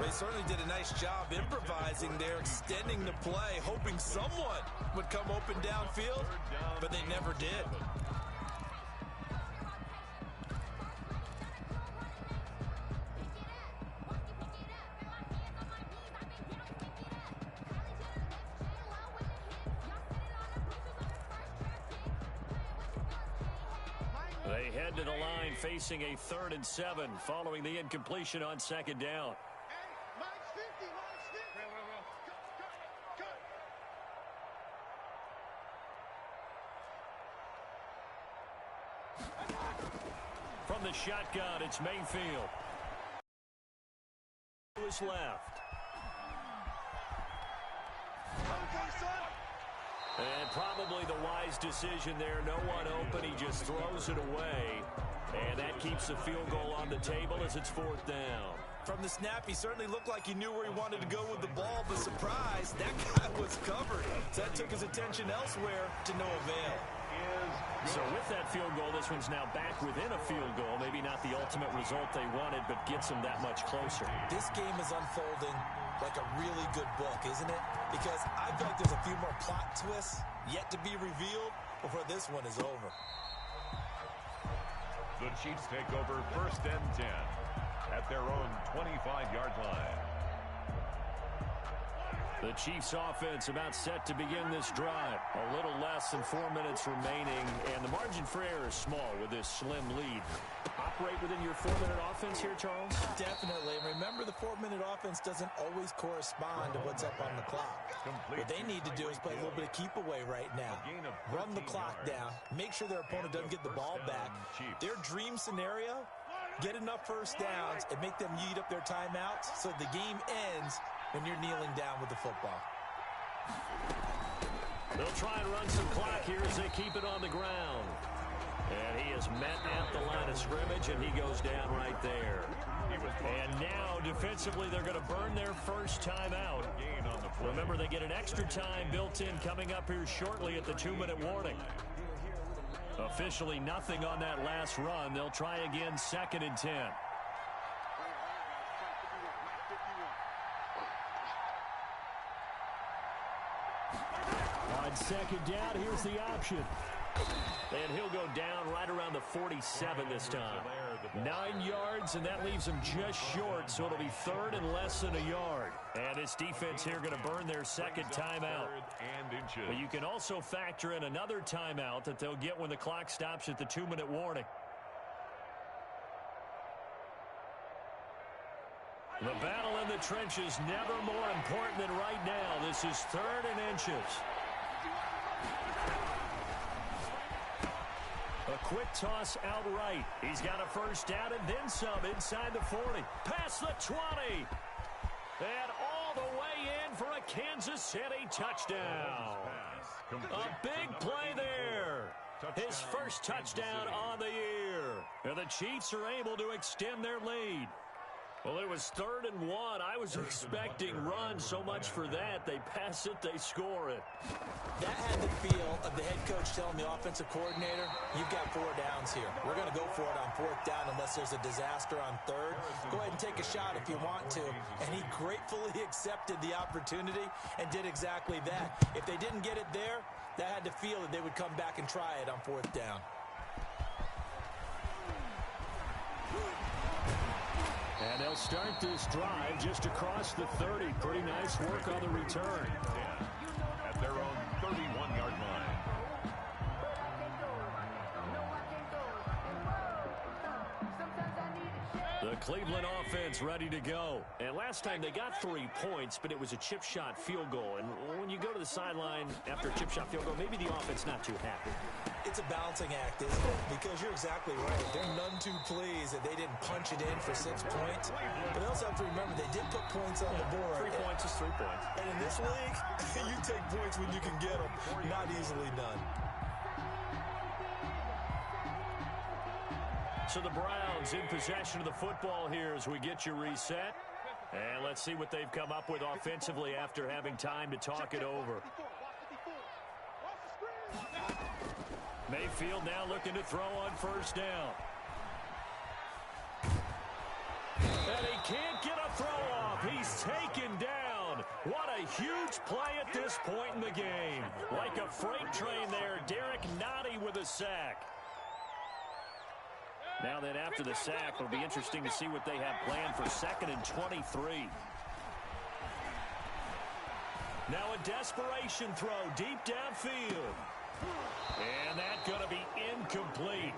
They certainly did a nice job improvising there, extending the play, hoping someone would come open downfield, but they never did. They head to the line facing a 3rd and 7 following the incompletion on 2nd down. From the shotgun, it's Mayfield. To his left. And probably the wise decision there. No one open. He just throws it away. And that keeps the field goal on the table as it's 4th down. From the snap, he certainly looked like he knew where he wanted to go with the ball, but surprise, that guy was covered. So that took his attention elsewhere to no avail. So with that field goal, this one's now back within a field goal. Maybe not the ultimate result they wanted, but gets them that much closer. This game is unfolding like a really good book, isn't it? Because I feel like there's a few more plot twists yet to be revealed before this one is over. The Chiefs take over 1st and 10 at their own 25-yard line. The Chiefs offense about set to begin this drive. A little less than 4 minutes remaining, and the margin for error is small with this slim lead. Operate within your 4-minute offense here, Charles? Definitely. And remember, the 4-minute offense doesn't always correspond to what's up on the clock. What they need to do is play a little bit of keep away right now. Run the clock down. Make sure their opponent doesn't get the ball back. Their dream scenario, get enough first downs and make them eat up their timeouts so the game ends when you're kneeling down with the football. They'll try and run some clock here as they keep it on the ground. And he is met at the line of scrimmage, and he goes down right there. And now, defensively, they're going to burn their first timeout. Remember, they get an extra time built in coming up here shortly at the 2-minute warning. Officially nothing on that last run. They'll try again 2nd and 10. On 2nd down, here's the option. And he'll go down right around the 47 this time. 9 yards, and that leaves him just short, so it'll be 3rd and less than a yard. And this defense here going to burn their 2nd timeout. But you can also factor in another timeout that they'll get when the clock stops at the 2-minute warning. The battle in the trenches never more important than right now. This is 3rd and inches. A quick toss outright. He's got a first down and then some inside the 40. Past the 20. And all the way in for a Kansas City touchdown. A big play there. His first touchdown on the year. And the Chiefs are able to extend their lead. Well, it was 3rd and 1. I was expecting run so much for that. They pass it, they score it. That had the feel of the head coach telling the offensive coordinator, you've got 4 downs here. We're going to go for it on 4th down unless there's a disaster on 3rd. Go ahead and take a shot if you want to. And he gratefully accepted the opportunity and did exactly that. If they didn't get it there, that had the feel that they would come back and try it on 4th down. And they'll start this drive just across the 30. Pretty nice work on the return. At their own 31-yard line. The Cleveland offense ready to go. And last time they got 3 points, but it was a chip shot field goal. And when you go to the sideline after a chip shot field goal, maybe the offense not too happy. It's a balancing act, isn't it? Because you're exactly right. They're none too pleased that they didn't punch it in for 6 points. But they also have to remember they did put points on the board. 3 points is 3 points. And in this league, you take points when you can get them. Not easily done. So the Browns in possession of the football here as we get you reset. And let's see what they've come up with offensively after having time to talk it over. Mayfield now looking to throw on first down. And he can't get a throw off. He's taken down. What a huge play at this point in the game. Like a freight train there, Derek Nottie with a sack. Now then, after the sack, it'll be interesting to see what they have planned for 2nd and 23. Now a desperation throw deep downfield. And that's going to be incomplete.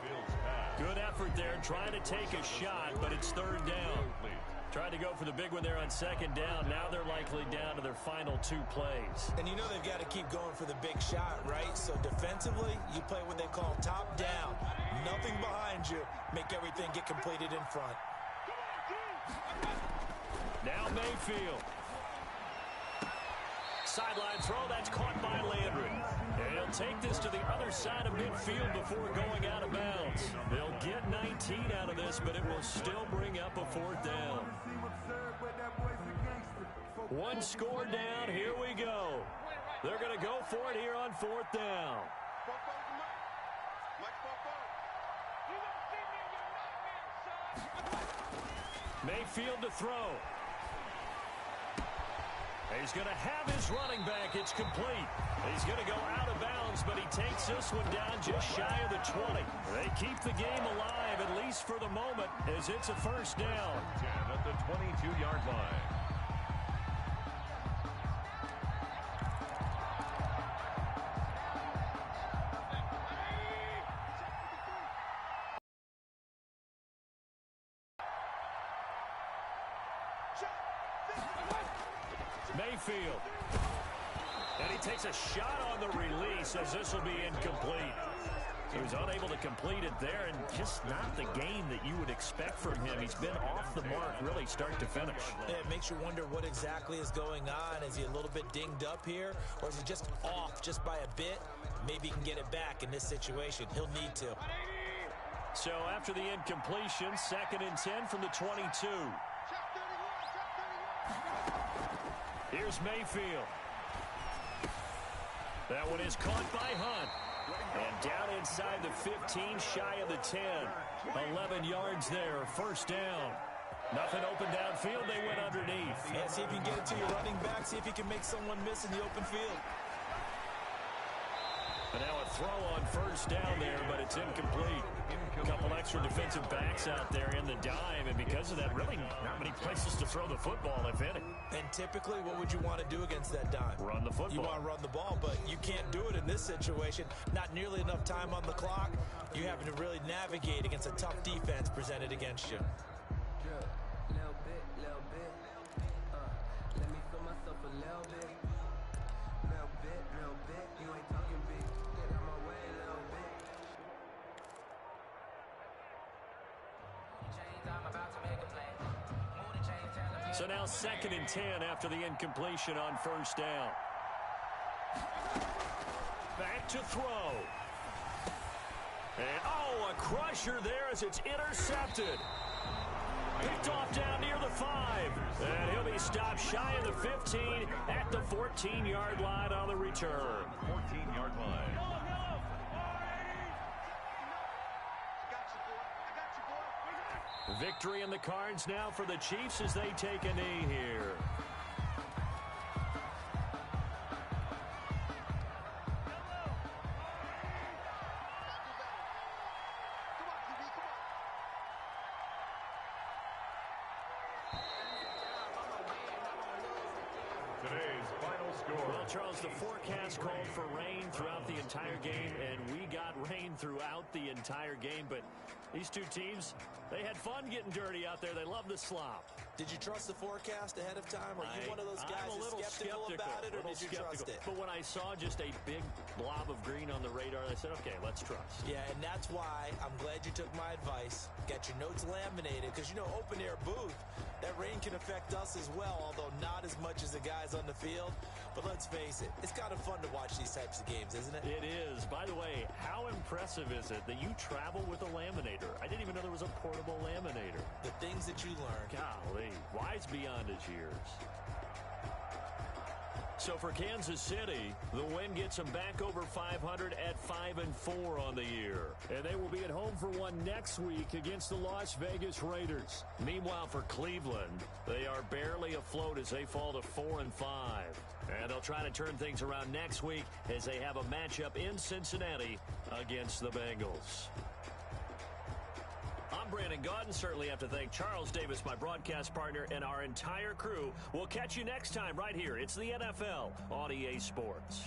Good effort there trying to take a shot, but it's 3rd down. Tried to go for the big one there on 2nd down. Now they're likely down to their final 2 plays. And you know they've got to keep going for the big shot, right? So defensively, you play what they call top down. Nothing behind you. Make everything get completed in front. Now Mayfield. Sideline throw, that's caught by Landry. And he'll take this to the other side of midfield before going out of bounds. They'll get 19 out of this, but it will still bring up a 4th down. 1 score down, here we go. They're going to go for it here on 4th down. Mayfield to throw. He's going to have his running back. It's complete. He's going to go out of bounds, but he takes this one down just shy of the 20. They keep the game alive, at least for the moment, as it's a 1st down. 10 at the 22-yard line. Mayfield. And he takes a shot on the release as this will be incomplete. He was unable to complete it there, and just not the game that you would expect from him. He's been off the mark really start to finish. Yeah, it makes you wonder what exactly is going on. Is he a little bit dinged up here, or is he just off just by a bit? Maybe he can get it back in this situation. He'll need to. So after the incompletion, 2nd and 10 from the 22. Here's Mayfield. That one is caught by Hunt. And down inside the 15, shy of the 10. 11 yards there, 1st down. Nothing open downfield, they went underneath. Yeah, see if you can get it to your running back. See if you can make someone miss in the open field. And now a throw on 1st down there, but it's incomplete. A couple extra defensive backs out there in the dime, and because of that, really not many places to throw the football, if any. And typically, what would you want to do against that dime? Run the football. You want to run the ball, but you can't do it in this situation. Not nearly enough time on the clock. You having to really navigate against a tough defense presented against you. Little bit. Let me feel myself a little bit. Little bit. You ain't talking big. Get out my way a little bit. I'm about to make a play. So now 2nd and 10 after the incompletion on 1st down. Back to throw. And, a crusher there as it's intercepted. Picked off down near the 5. And he'll be stopped shy of the 15 at the 14-yard line on the return. 14-yard line. Victory in the cards now for the Chiefs as they take a knee here. Today's final score. Well, Charles, the forecast called for rain throughout the entire game, and we got rain throughout the entire game, but these two teams, they had fun getting dirty out there. They love the slop. Did you trust the forecast ahead of time? Are you one of those guys I'm a little skeptical about it, or did you trust it? But when I saw just a big blob of green on the radar, I said, okay, let's trust. Yeah, and that's why I'm glad you took my advice. Got your notes laminated, because, you know, open-air booth, that rain can affect us as well, although not as much as the guys on the field. But let's face it, it's kind of fun to watch these types of games, isn't it? It is. By the way, how impressive is it that you travel with a laminator? I didn't even know there was a portable laminator. The things that you learn. Golly, wise beyond his years. So for Kansas City, the win gets them back over 500 at 5-4 on the year. And they will be at home for one next week against the Las Vegas Raiders. Meanwhile, for Cleveland, they are barely afloat as they fall to 4-5. And they'll try to turn things around next week as they have a matchup in Cincinnati against the Bengals. I'm Brandon Gaudin. Certainly have to thank Charles Davis, my broadcast partner, and our entire crew. We'll catch you next time right here. It's the NFL on EA Sports.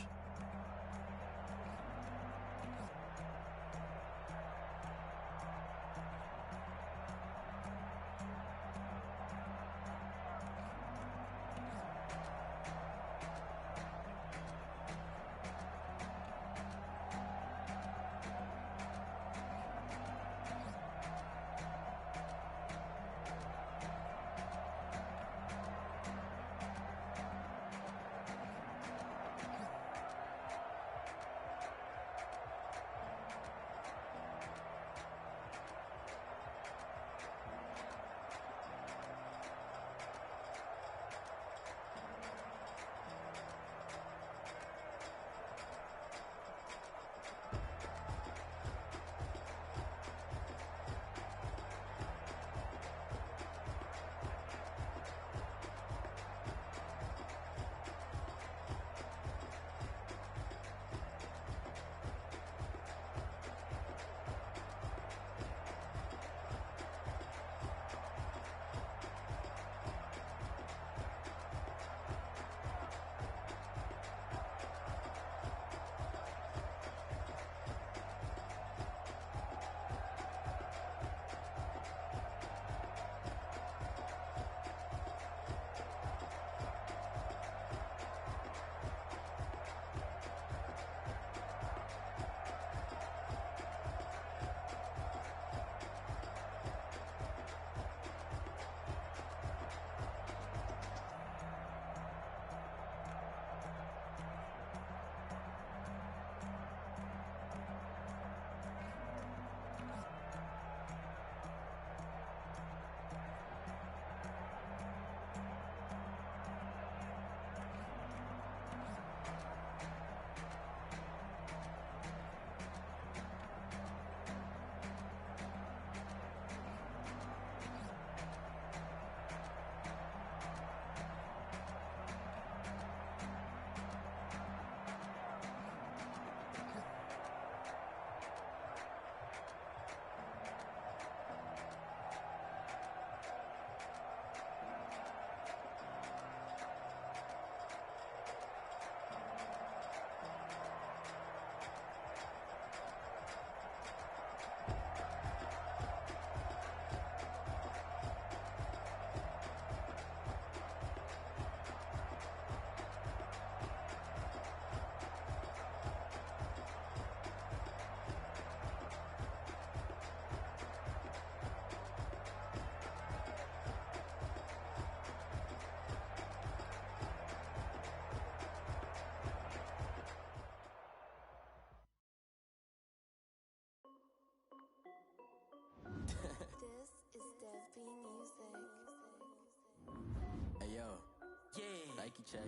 Nike check.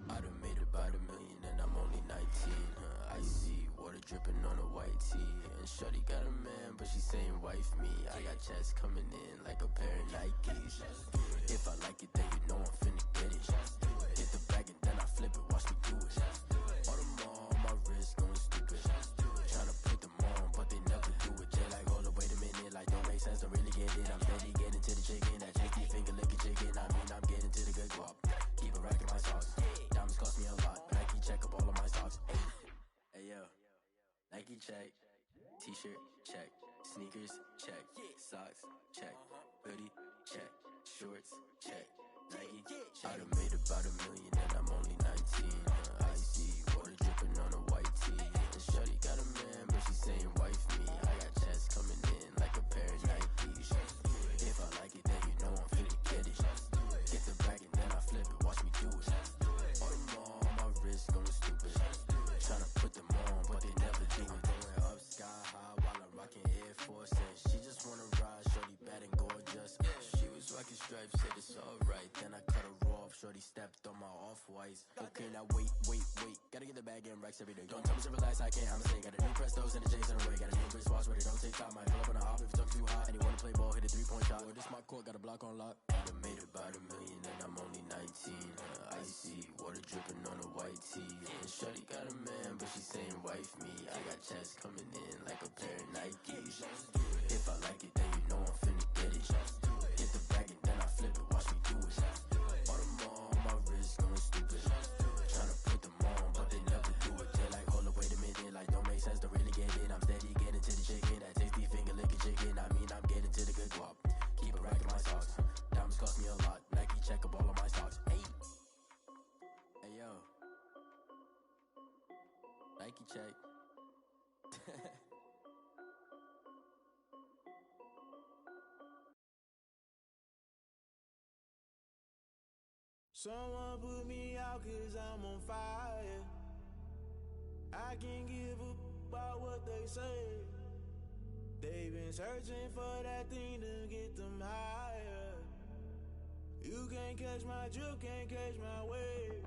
I done made about $1 million and I'm only 19. Icy water dripping on a white tee. And shorty got a man, but she saying wife me. I got checks coming in like a pair of Nikes. If I like it, then you know I'm finna get it. Hit the bag and then I flip it, watch me do it. Audemars on my wrist going stupid. Tryna put them on, but they never do it. Jay like, hold up, wait a minute, like don't make sense, don't really get it. I'm steady getting to the chicken, that chicky finger licking chicken. I mean, I'm getting to the good guap. Keep a rack in my socks. Diamonds cost me a lot. Nike check up all of my socks. Hey yo, Nike check. T-shirt check. Sneakers check. Socks check. Hoodie check. Shorts check. Nike. I done made about $1 million and I'm only 19. Icy water dripping on a white tee. And shorty got a man, but she saying wife me. I got checks coming in like a pair of Nikes. If I like it, then you know I'm finna get it. Get the bag and then I flip it, watch me do it. Audemars on my wrist going stupid. Tryna put them on, but they never do it. Going up sky high while I'm rocking Air Force. And she just wanna ride, shorty bad and gorgeous. She was rocking stripes, said it's alright. Then I cut her off, shorty stepped on my off-whites. Okay, now wait. Gotta get the bag and racks every day. Don't tell me to relax, I can't, I'm saying. Got a new Prestos and the J's on the way. Got a new wristwatch where they don't take time. Might pull up on the hop if it's talking too hot. And you wanna play ball, hit a 3-point shot. Or this my court, got a block on lock. I done made about $1 million and I'm only 19. Icy, water dripping on a white tee. And shorty got a man, but she saying wife me. I got checks coming in like a pair of Nikes. If I like it, then you know I'm finna get it. Hit the bag and then I flip it, watch me do it. All them on my wrist going stupid. Tryna put them on, but they never do it. They're like, hold up, wait a minute, like don't make sense to really get it. I'm steady getting to the chicken, that tasty finger licking chicken. I mean, I'm getting to the good guap. Keep a rack in my socks. Diamonds cost me a lot. Nike check up all of my stocks. Hey yo, Nike check. Someone put me out 'cause I'm on fire. I can't give a about what they say. They've been searching for that thing to get them higher. You can't catch my drip, can't catch my wave.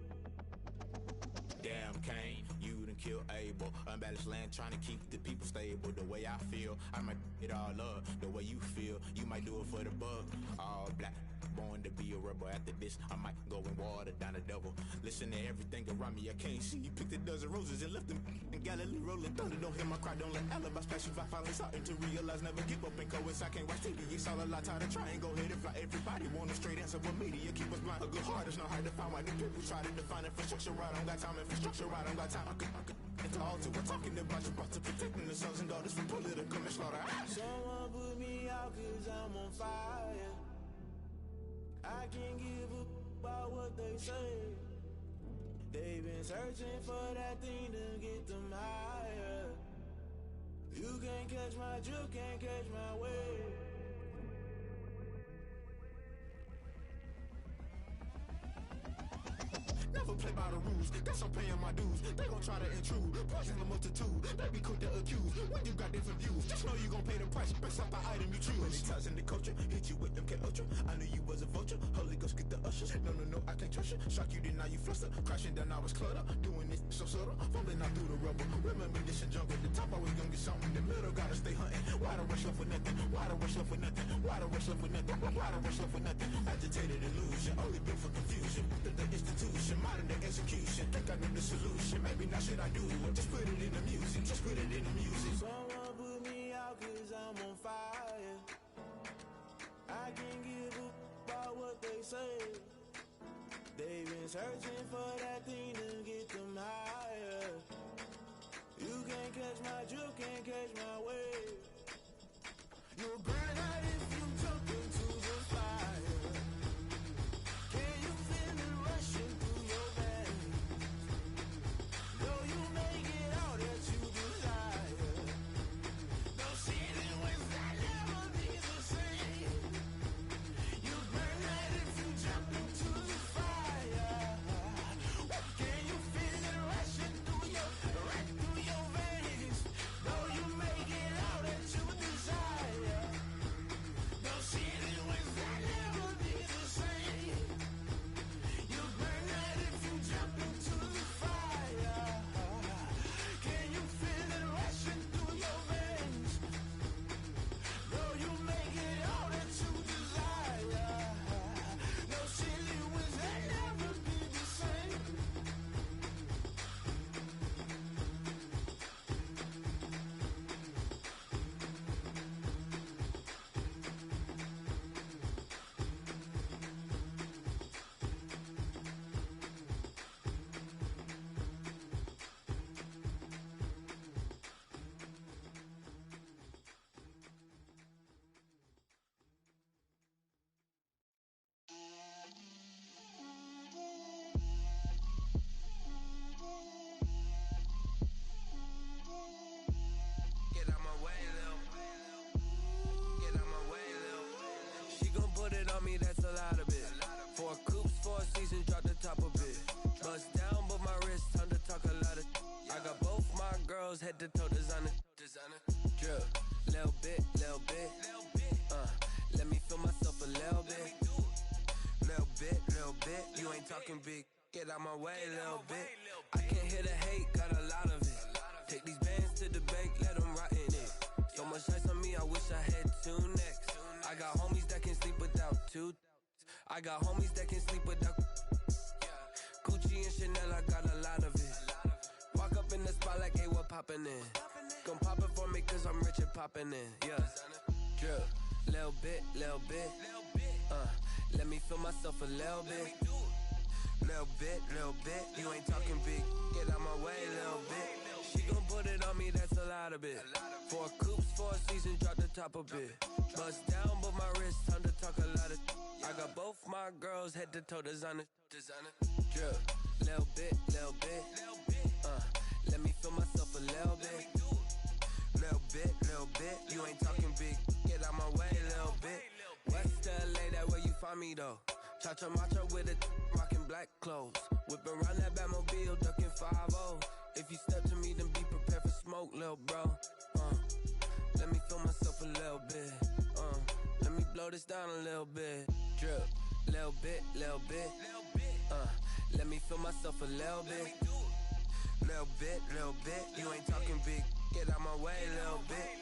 Damn Kane, you done killed Abel. Unbalanced land trying to keep the people stable. The way I feel, I might it all up. The way you feel, you might do it for the bug. All black, born to be a rebel. After this, I might go and water down the devil. Listen to everything around me, I can't see. Picked a dozen roses and left them in Galilee rolling thunder. Don't hear my cry, don't let alibis pass you by. Finally starting to realize, never give up and coincide. Can't watch TV, it's all a lot. Tired of trying, go ahead and fly. Everybody want a straight answer, but media keep us blind. A good heart is not hard to find. Why the people try to define infrastructure right? I don't got time, infrastructure right, I don't got time. I could into all to we're talking about you, about to protecting the sons and daughters from political and slaughter. Someone put me out 'cause I'm on fire. I can't give a about what they say. They've been searching for that thing to get them higher. You can't catch my drip, can't catch my wave. Never play by the rules, guess I'm paying my dues. They gon' try to intrude, poison the multitude. They be quick to accuse, when you got different views. Just know you gon' pay the price, based off the item you choose. Many times in the culture, hit you with MK Ultra. I knew you was a vulture, Holy Ghost get the ushers. No, I can't trust you. Shock you, then now you fluster. Crashing down, I was cluttered. Doing this so subtle, fumbling out through the rubble. Remember this and jungle, the top always gonna get something. The middle gotta stay hunting. Why the rush left with nothing? Why the rush left with nothing? Why the rush left with nothing? Why the rush left with nothing? Agitated illusion, only built for confusion. The institution, modern day execution. Think I know the solution. Maybe not should I do it? Just put it in the music. Just put it in the music. Someone put me out 'cause I'm on fire. I can't give a about what they say. They've been searching for that thing to get them higher. You can't catch my drip, can't catch my wave. You'll burn out if you jump into the fire. Can you feel it rushing through your veins? Though you make it all that you desire. No ceiling wins that never be the same. You burn out if you jump into the fire. Can you feel it rushing through your veins? Though you make it all that you desire. No ceiling wins that never be the same. You burn out if you jump into the fire. Can you feel it rushing through your veins? Though you make it all that you desire. No ceiling wins that never be the same. Get out my way, Lil. Get out my way, Lil. She gon' put it on me, that's a lot of it. 4 coops, 4 seasons, drop the top of it. Bust down, but my wrist, time to talk a lot of. I got both my girls, head to toe designer. Drip, little bit. Let me feel myself a little bit. Little bit. bit. You ain't talking big. Get out my way, little bit. I can't hear the hate, got a lot of it. Take these bands to the bank, let them rot in it. So much ice on me, I wish I had two necks. I got homies that can sleep without two. I got homies that can sleep without Gucci and Chanel, I got a lot of it. Walk up in the spot like, hey, what poppin' in? Gon' pop it for me cause I'm rich and poppin' in, yeah. Drip, little bit, let me feel myself a little bit. Little bit, you ain't talking big. Get out my way, little bit. She gon' put it on me, that's a lot of it. 4 coops, 4 seasons, drop the top a bit. Bust down, but my wrist, time to talk a lot of. I got both my girls, head to toe designer. Drip, little bit, let me feel myself a little bit. Little bit, you ain't talking big. Get out my way, little bit. West LA, that where you find me though. Cha-cha macha with a rockin' black clothes. Whip around that Batmobile, ducking 5-0. If you step to me, then be prepared for smoke, lil' bro. Let me feel myself a little bit. Let me blow this down a little bit. Drip, little bit. Let me feel myself a little bit. Little bit, you ain't talking big. Get out my way, little bit.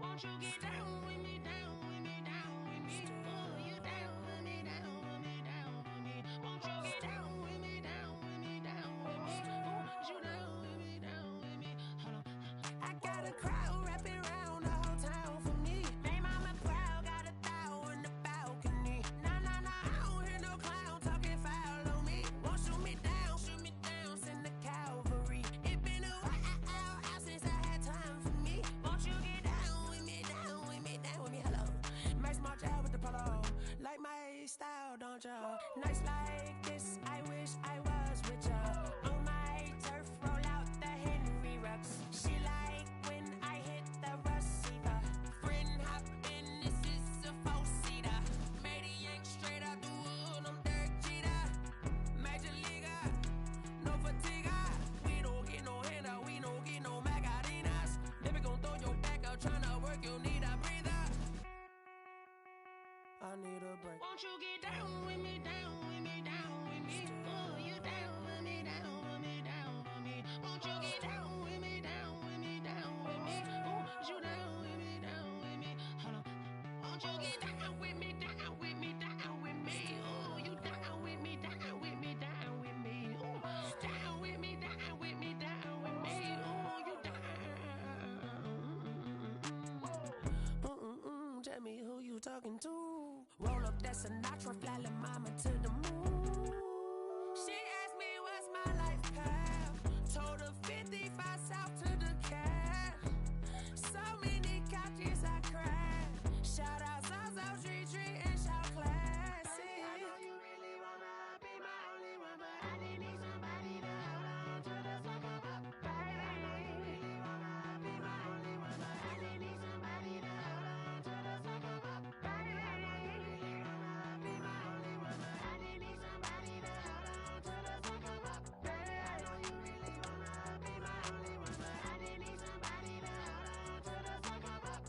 Won't you get down with me, down with me, down with me? Oh, you down with me, down with me, down with me. Won't you get down with me, down with me, down with me? Oh, you down with me, down with me? Hold on. I got a crowd wrapping around the whole town for me. May mama proud, got a thou in the balcony. Nah, I don't hear no clown talking foul on me. Won't shoot me down, send the cavalry. It been a while since I had time for me. Won't you get down with me, down with me, down with me? Hello. Max March out with the polo. Like my style, don't ya? Nights like this, I wish I was with ya. On my turf, roll out the Henry Rux. She like when I hit the receiver. Friend hop in, this is a 4-seater. Made a yank straight out the wood, I'm Derek Jeter. Major leaguer, no fatigue. We don't get no handout, we don't get no Macarinas. Never gon' throw your back out, tryna work, you need a breather. I need a break. Won't you get down with me, down with me, down with me? Oh, you down with me, down with me, down with me? Won't you get down with me, down with me, down with me? Oh, you down with me, down with me? Hold on. Won't you get down with me, down with me, down with me? Oh, you down with me, down with me, down with me? Oh, down with me, down with me, down with me? Oh, you down. Tell me who you talking to. Roll up that Sinatra, fly la mama to the moon. She asked me what's my life path. Told her 55 south to the cat. So many couches I cried. Shout out Zazo, Tree, and shout classic. I know you really wanna be my only one, but I didn't need somebody to hold on to the sucker up. Baby, I know you really wanna be my only one, but I didn't need somebody to hold on to the sucker up. Baby, I know you really wanna be my only one, but I didn't need somebody to hold on to the sucker up. Baby, I know you really wanna be my only one, but I didn't need somebody to hold on to the sucker up.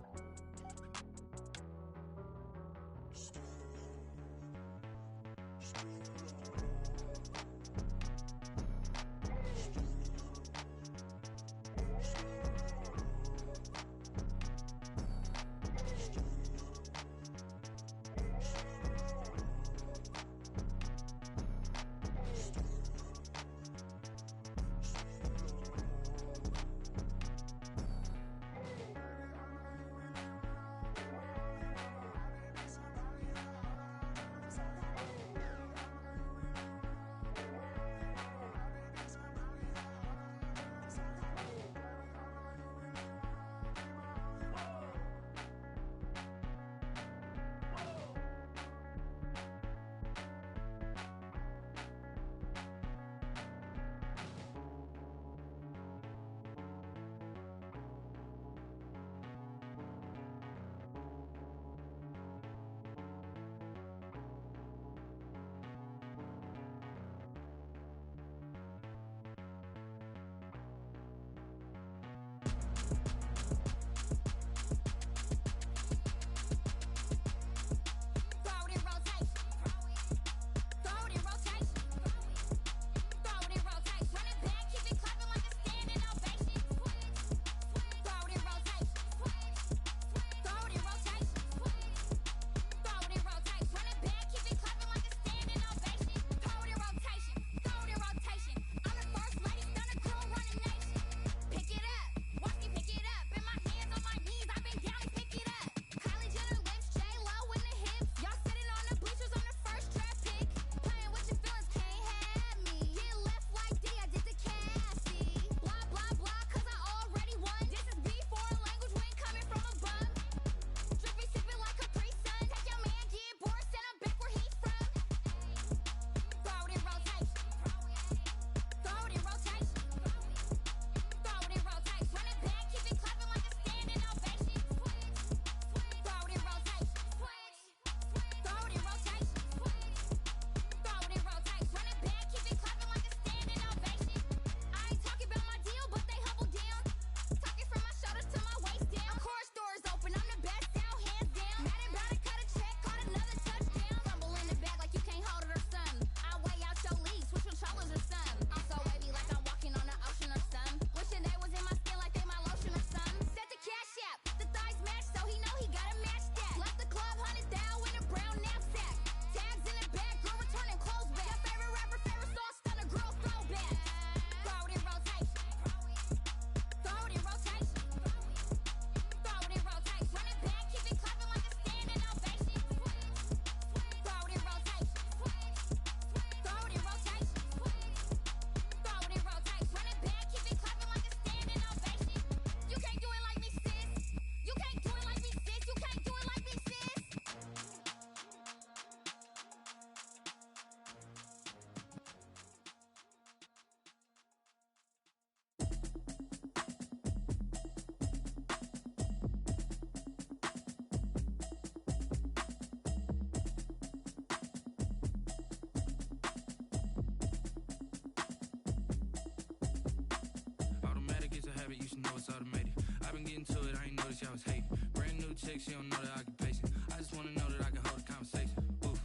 that y'all was hating. Brand new chick, she don't know the occupation. I just wanna know that I can hold a conversation. Oof,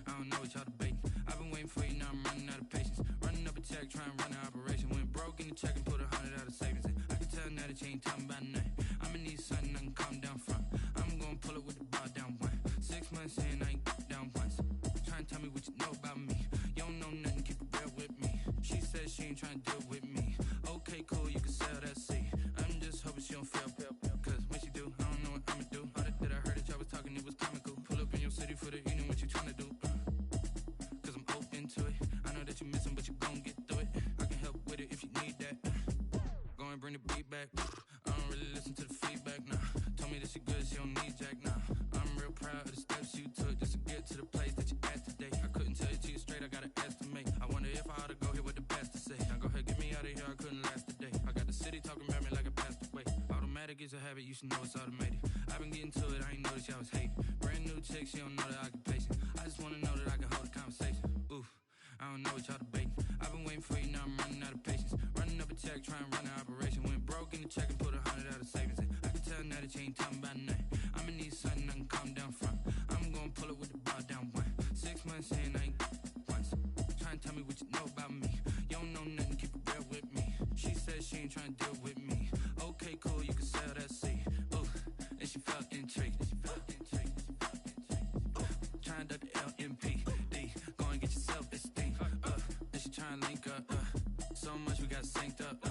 I don't know what y'all debating. I've been waiting for you, now I'm running out of patience. Running up a check, trying to run an operation. Went broke in the check and put 100 out of savings in. I can tell now that you ain't talking about nothing. I'ma need something I can calm down from. I'm gonna pull it with the bar down one. 6 months in, I ain't down once. Trying to tell me what you know about me. You don't know nothing, keep it real with me. She said she ain't trying to deal with me. Okay, cool, you can sell that seat. I'm just hoping she don't fail. Cause when she do, I don't know what I'ma do. All that I heard that y'all was talking, it was comical. Pull up in your city for the evening, what you trying to do? Cause I'm open to it. I know that you missing, but you gon' get through it. I can help with it if you need that. Go and bring the beat back. I don't really listen to the feedback, nah. Told me that she good, she don't need Jack, nah. I'm real proud of the steps you took just to get to the place that you at today. I couldn't tell it to you straight, I gotta estimate. I wonder if I ought to go here with the best to say. Now go ahead, get me out of here, I couldn't last a day. I got the city talking about me like I passed away. Automatic is a habit, you should know it's automated. I've been getting to it, I ain't noticed y'all was hating. Brand new chick, she don't know the occupation. I just wanna know that I can hold a conversation. Oof, I don't know what y'all debating. I've been waiting for you, now I'm running out of patience. Running up a check, trying to run an operation. Went broke in the check and put 100 out of savings in. I can tell now that you ain't talking about nothing. I'ma need something I can calm down from. I'm gonna pull it with the bar down one. 6 months in, I ain't once. Trying to tell me what you know about me. You don't know nothing, keep it real with me. She said she ain't trying to deal with me. Okay, cool, you can sell that seat. Ooh, and she felt intrigued. Trying to duck the LMPD. Go and get your self-esteem. And she trying to link up. So much we got synced up.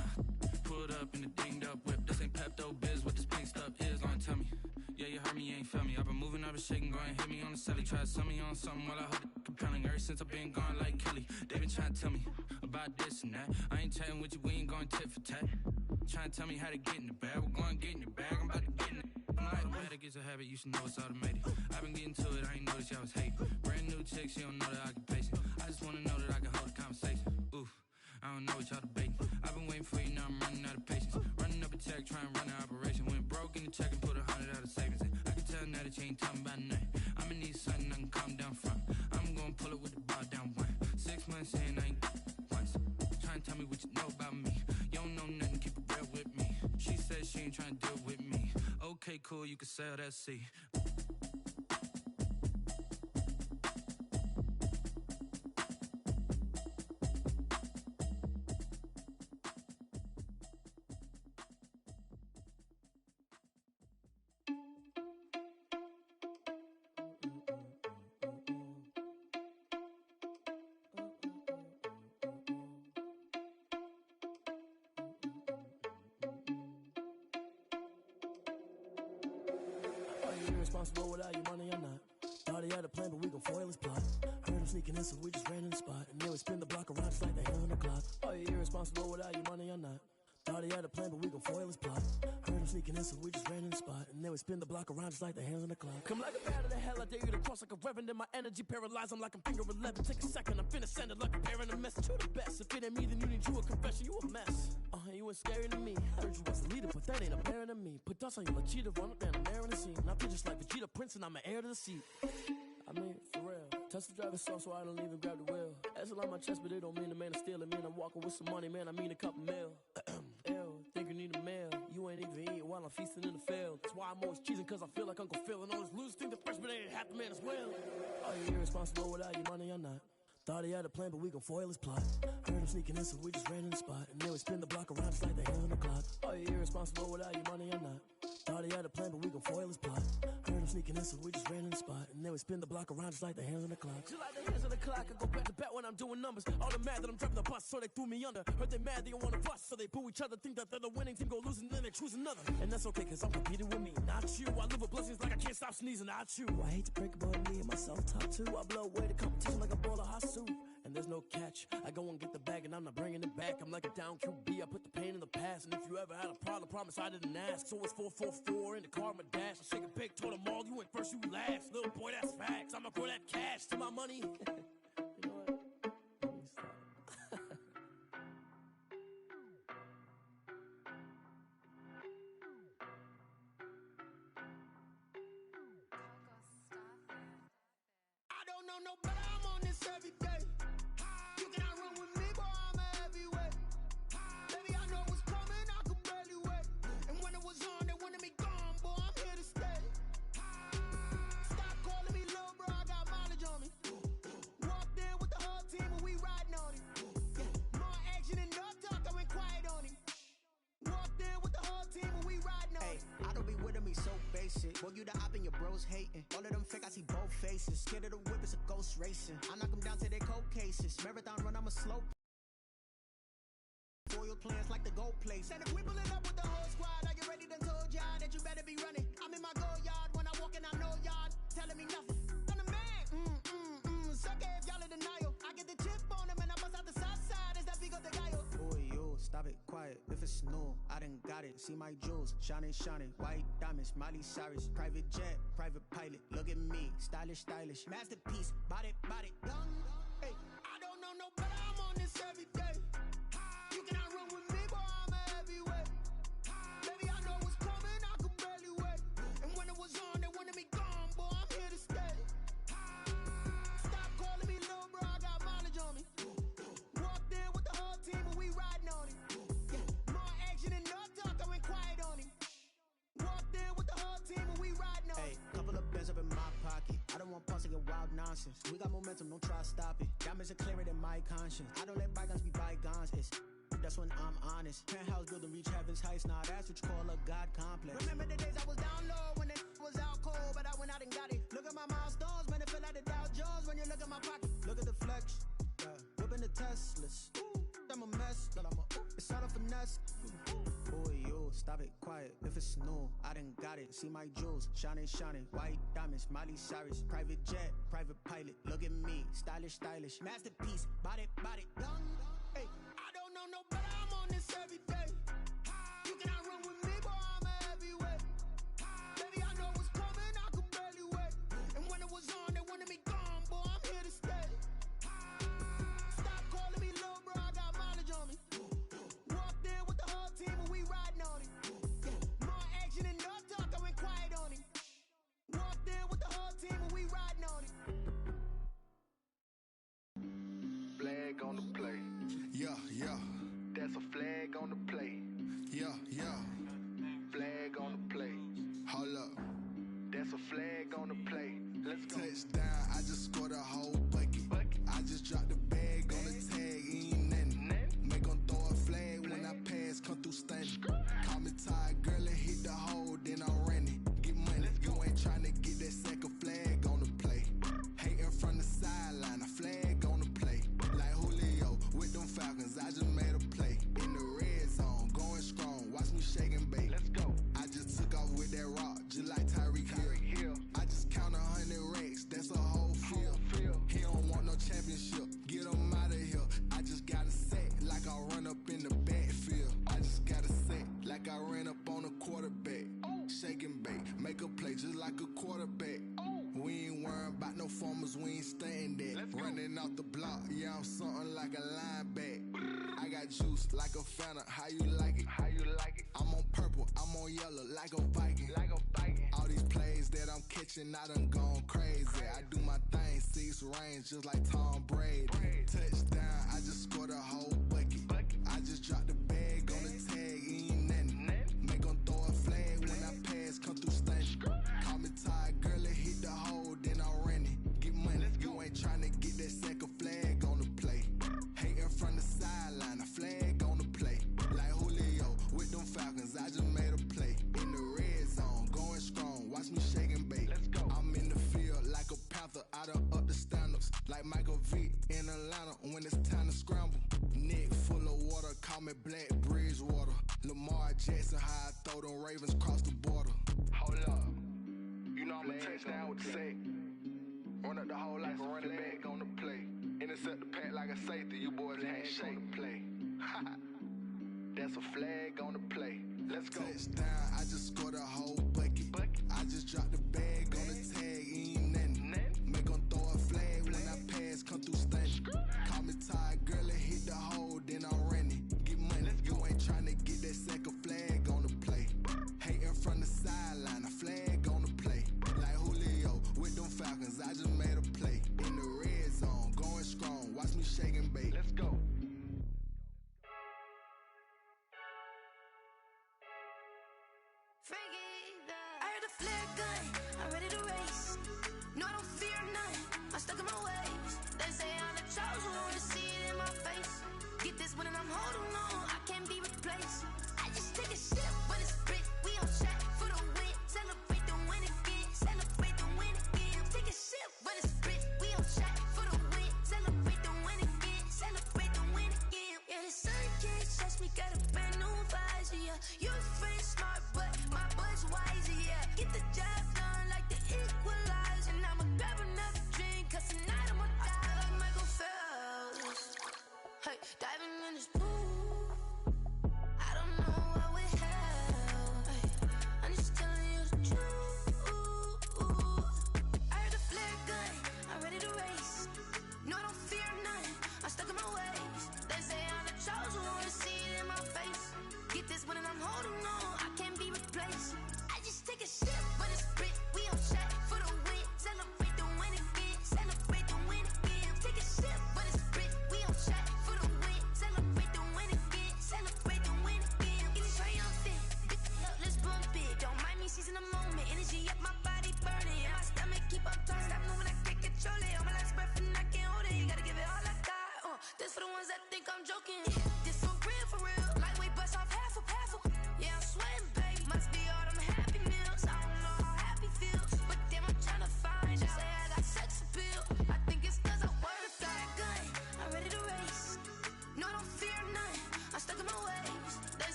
Pulled up in the dinged up whip. This ain't Pepto-Biz, what this pink stuff is. Long tell me. Yeah, you heard me, you ain't felt me. I've been moving, I've been shaking, go and hit me on the celly. Try to sell me on something while I hold it compelling. Ever since I've been gone like Kelly, they been trying to tell me about this and that. I ain't chatting with you, we ain't going tit for tat. Trying to tell me how to get in the bag. We're going to get in your bag, I'm about to get in it. Automatic is a habit, you should know it's automated. I've been getting to it, I ain't noticed y'all was hating. Brand new chick, she don't know the occupation. I just wanna know that I can hold a conversation. Oof, I don't know what y'all debating. I've been waiting for you, now I'm running out of patience. Running up a check, trying to run an operation. Went broke in the check and put 100 out of savings in. I can tell now that you ain't talking about nothing. I'ma need something I can calm down from. I'm gonna pull it with the bar down one. 6 months in, I ain't once. Trying to tell me what you know about me. You don't know nothing, keep it real with me. She said she ain't trying to deal with me. Okay, cool, you can sell that seat. Irresponsible without your money or not. Thought he had a plan, but we gon' foil his plot. Heard him sneaking in, so we just ran in the spot. And then we spin the block around just like the hand on the clock. Are you irresponsible without your money or not? Thought he had a plan, but we gon' foil his plot. Heard him sneaking in, so we just ran in the spot. And then we spin the block around just like the hands on the clock. Come like a bat of the hell, I dare you to cross like a reverend. And my energy paralyzed, I'm like I'm finger 11. Take a second, I'm finna send it like a parent, a message to the best. If it ain't me, then you need you a confession, you a mess. You ain't scary to me. Heard you was the leader, but that ain't apparent to me. Put dust on your cheetah, run up down the air in the scene. I feel just like Vegeta Prince, and I'm an heir to the seat. I mean, for real. Touch the driver's soft, so I don't even grab the wheel. That's on my chest, but it don't mean the man is stealing. Man, I'm walking with some money, man, I mean a couple mil. Ew, think you need a meal. You ain't even eating while I'm feasting in the field. That's why I'm always cheesing, cause I feel like Uncle Phil. And all those losers think the freshman ain't half the man as well. Are you irresponsible without your money or not? Thought he had a plan, but we gon' foil his plot. Heard him sneaking in, so we just ran in the spot. And then we spin the block around just like the hands on the clock. Are you irresponsible without your money or not? Thought he had a plan, but we gon' foil his plot. Heard him sneaking in, so we just ran in the spot. And then we spin the block around just like the hands on the clock. Just like the hands on the clock, I go back to back when I'm doing numbers. All the mad that I'm driving the bus, so they threw me under. Heard they mad, they don't wanna bust, so they boo each other. Think that they're the winning team, go losing, then they choose another. And that's okay, cause I'm competing with me, not you. I live with blessings like I can't stop sneezing, not you. I hate to break it, but me and myself top two. I blow away the competition like a bowl of hot soup. And there's no catch. I go and get the bag and I'm not bringing it back. I'm like a down QB, I put the pain in the past. And if you ever had a problem, promise I didn't ask. So it's 444 in the car, my dash. I shake a big, told them all, you went first, you last. Little boy, that's facts. I'ma throw that cash to my money. You know what? Let me stop. I don't know no better, I'm on this every day. You cannot run with me, boy, I'm a heavyweight. Baby, I know what's coming, I could barely wait. And when it was on, they wanted me gone, boy, faces. Scared of the whip, it's a ghost racing. I knock them down to their cold cases. Marathon run, I'm a slow. Foil plans like the gold place. And if we pulling up with the whole squad, are you ready? Done told y'all that you better be running. I'm in my go yard when I walk in, I know y'all telling me nothing. I'm the man. Suck it if y'all in denial. I get the chip on them and I bust out the south side. Is that big of the guy? Boy, yo, stop it, quiet. If it's snow, I done got it. See my jewels, shining, shining. White diamonds, Miley Cyrus. Private jet, private pilot. Look at me, stylish, stylish. Masterpiece, body, body. Young, hey, I don't know no better. I'm on this every day. You cannot run with me, boy, I'm a heavyweight. Baby, I know what's coming, I could barely wait. And when it was on, they wanted me gone, boy, I'm here to stay. Stop calling me little bro, I got mileage on me. Walked in with the whole team and we riding on it. Yeah, more action and no talk, I went quiet on him. Walked in with the whole team and we riding on it. Hey, couple of bands up in my pocket. I don't want pause to get wild nonsense. We got momentum, don't try to stop it. Diamonds are clearer than my conscience. I don't let bygones be bygones, it's that's when I'm honest. Penthouse building, reach heaven's heights. Nah, that's what you call a God complex. Remember the days I was down low when it was out cold, but I went out and got it. Look at my milestones, man, it feel like the Dow Jones when you look at my pocket. Look at the flex, whipping the Teslas. I'm a mess, but it's all a finesse. Boy, yo, stop it, quiet. If it's snow, I done got it. See my jewels, shining, shining. White diamonds, Miley Cyrus. Private jet, private pilot. Look at me, stylish, stylish. Masterpiece, body, body. Young, hey, I don't know no better. I'm on this every day. You cannot run with me, boy, I'm a heavyweight. Baby, I know what's coming, I could barely wait. And when it was on, they wanted me gone, boy, I'm here to stay. Stop calling me little bro, I got mileage on me. Walked in with the whole team and we riding on it. Yeah, more action and no talk, I went quiet on him. Walked in with the whole team and we riding on it. Flag on the play. Yeah, yeah. That's a flag on the play. Yeah, yeah. Flag on the play. Hold up. That's a flag on the play. Let's go. Touchdown, I just scored a whole bucket. I just dropped the bag on the tag, ain't nothing. Make 'em throw a flag when I pass, come through stunning. Call me tired, girl, and hit the hole, then I'm running. Get money, you ain't tryna get that second flag on the play. Hating from the sideline, a flag on the play. Like Julio with them Falcons, I just made a play. In the red zone, going strong, watch me shake and bake. Let's go. I just took off with that rock, just like Tyreek Hill. I just count 100 racks, that's a whole field. He don't want no championship, get him out of here. I just got a set, like I run up in the backfield. I just got a set, like I ran up on a quarterback. Shake and bake, make a play just like a quarterback. We ain't worrying about no formers, we ain't staying there. Running off the block, yeah, I'm something like a lineback. I got juice like a Fanta, how you like it? How you like it? I'm on purple, I'm on yellow, like a Viking. Like a Viking. All these plays that I'm catching, I done gone crazy. I do my thing, 6 range, just like Tom Brady. Touchdown, I just scored a whole bucket. I just dropped the bag on the tag, ain't nothing. Make 'em throw a flag when I pass, come through stunning. Call me tired, girl, and hit the hole, then I'm running. Get money, you ain't tryna get that second flag on the play. Hating from the sideline, a flag on the play. Like Julio with them Falcons, I just made a play. In the red zone, going strong, watch me shake and bake. Let's go. I'm in the field like a panther, I done up the stand-ups. Like Michael Vick in Atlanta when it's time to scramble. Neck full of water, call me Black Bridgewater. Lamar Jackson, how I throw them Ravens cross the border. Hold up. You know I'm a touchdown with the sack. Run up the whole like a running back on the play. Intercept the pack like a safety. You boys ain't shake the play. That's a flag on the play. Let's go. Touchdown, I just scored a whole bucket. I just dropped the bag on the tag, ain't nothing. Make 'em throw a flag when I pass, come through stunning. Call me tired, girl, and hit the hole, then I'm running. Get money, you ain't tryna get that second flag on the play. Hating from the sideline, a flag on the play. Like Julio with them Falcons, I just made a play. In the red zone, going strong, watch me shake and bake. Let's go. I heard a flare gun, I'm ready to race. No, I don't fear none, I'm stuck in my ways. They say I'm the chosen one, to see it in my face. Get this one and I'm holding on, I can't be replaced. I just take a sip when it's split, we on track for the win. Celebrate the win again, celebrate the win again. Take a sip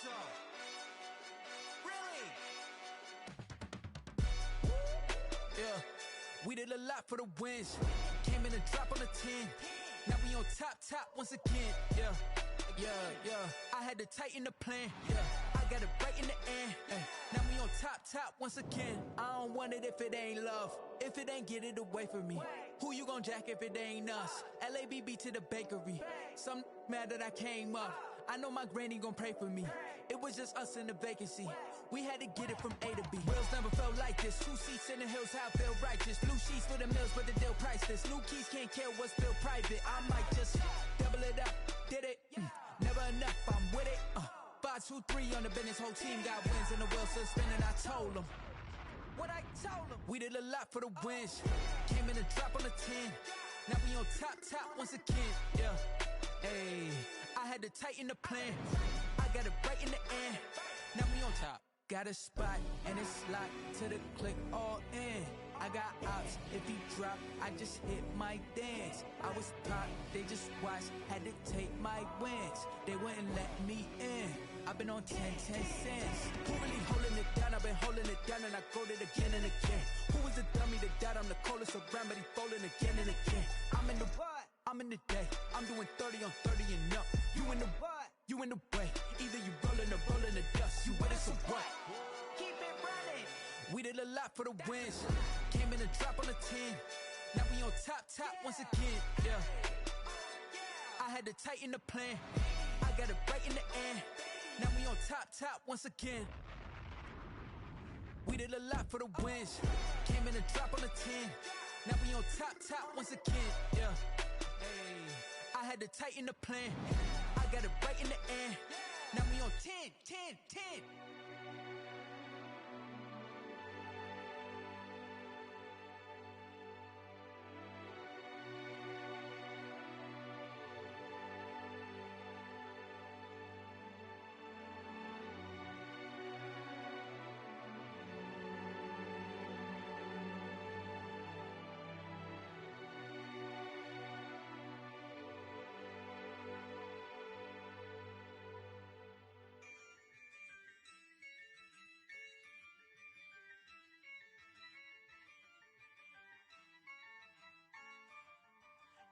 so. Really? Yeah, we did a lot for the wins. Came in and drop on the 10. Now we on top once again. Yeah. I had to tighten the plan. Yeah, I got it right in the end. Now we on top once again. I don't want it if it ain't love. If it ain't, get it away from me. Who you gon' jack if it ain't us? LABB to the bakery. Some mad that I came up. I know my granny gon' pray for me. It was just us in the vacancy. We had to get it from A to B. Wheels never felt like this. 2 seats in the hills, how I feel righteous. Blue sheets for the mills, but the deal priceless. New keys can't care what's built private. I might just double it up. Did it? Never enough, I'm with it. 5, 2, 3 on the business. Whole team got wins and the wheels still spinning. I told them what I told them. We did a lot for the wins. Came in and drop on the 10. Now we on top once again. Yeah. Hey, I had to tighten the plan. I got it right in the end. Now we on top. Got a spot and it's locked to the click all in. I got ops, if he drop, I just hit my dance. I was pop, they just watched, had to take my wins. They wouldn't let me in. I've been on 10 cents. Who really holding it down? I've been holding it down and I got it again and again. Who was the dummy that died? I'm the coldest around, but he falling again and again. I'm in the what? I'm in the day. I'm doing 30 on 30 and up. You in the what? You in the way. Either you rolling or rolling the dust. You with us or what? Keep it running. We did a lot for the wins. Came in and drop on the 10. Now we on top once again. Yeah. I had to tighten the plan. I got it right in the end. Now we on top once again. We did a lot for the wins. Came in and drop on the 10. Now we on top once again. Yeah. Hey, I had to tighten the plan. I got it right in the end. Now we on 10.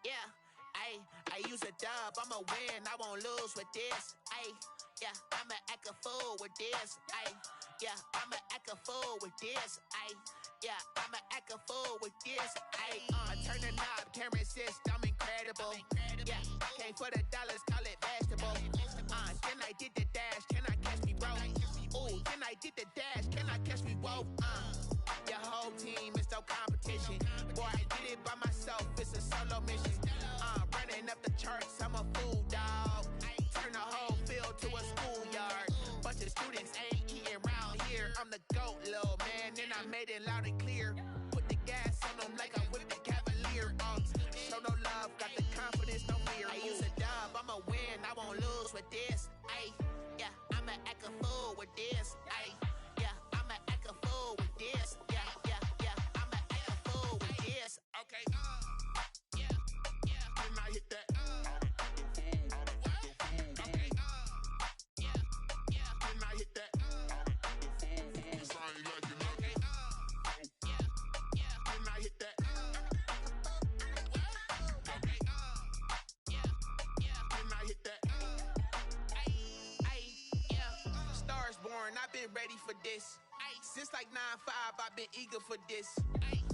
Yeah, I use a dub, I'ma win, I won't lose with this. Yeah, I'ma act a fool with this. Yeah, I'ma act a fool with this. Yeah, I'ma act a fool with this. I turn the knob, camera assist, I'm incredible. Yeah, came for the dollars, call it vegetable. Then I did the dash, can I catch me, bro? Ooh, then I did the dash, can I catch me, whoa? Your whole team is no competition. Boy, I did it by myself, it's a solo mission. Running up the charts, I'm a fool, dog. Turn the whole field to a schoolyard. Bunch of students ain't eating round here. I'm the GOAT, little man, and I made it loud and clear. Put the gas on them like I whipped the Cavalier. Show no love, got the confidence, no fear. I use a dub, I'ma win, I won't lose with this. Yeah, I'ma act a fool with this. Yeah, I'ma act a fool with this. Yeah, I'ma act a fool with this. Okay. Then I hit that. Okay. Then I hit that. Cause I ain't like it. Okay. Then I hit that. Okay. Then I hit that. Stars born, I've been ready for this. Since like 9-5, I've been eager for this.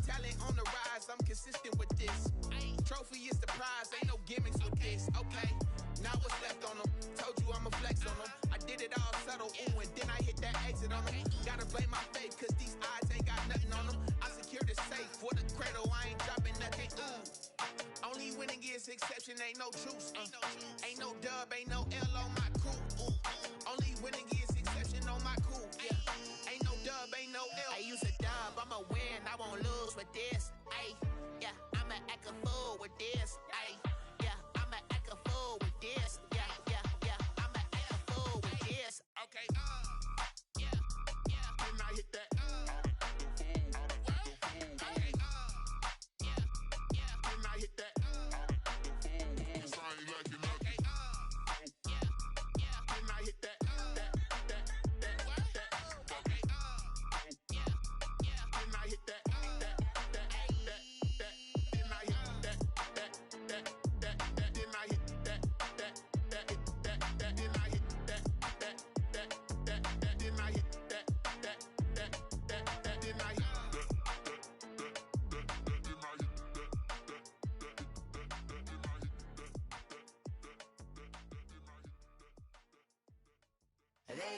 Talent on the rise, I'm consistent with this. Trophy is the prize, ain't no gimmicks with this. Okay, now what's left on them? Told you I'ma flex on them. I did it all subtle, ooh, and then I hit that exit on them. Gotta blame my faith, cause these odds ain't got nothing on them. I secured the safe for the cradle, I ain't dropping nothing, ooh. Only winning is exception, ain't no truce. Ain't no dub, ain't no L on my crew. Ooh. Only winning is exception on my crew. Yeah, ain't no dub, ain't no L. I use a dub, I'ma win, I won't lose with this. Yeah, I'ma act a fool with this. Yeah, I'ma act a fool with this. Yeah, I'ma act a fool with this. Okay. Then I hit that. Okay. Then I hit that. Cause I ain't like it. Okay. Then I hit that.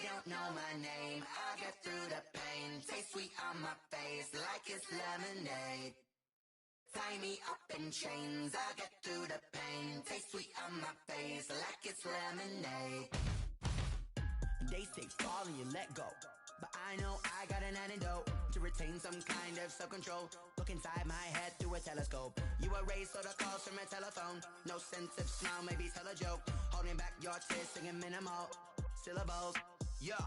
don't know my name. I'll get through the pain. Taste sweet on my face like it's lemonade. Tie me up in chains. I'll get through the pain. Taste sweet on my face like it's lemonade. They say fall and you let go, but I know I got an antidote to retain some kind of self-control. Look inside my head through a telescope. You erase all the calls from a telephone. No sense of smile, maybe tell a joke. Holding back your tears, singing minimal syllables. Yeah,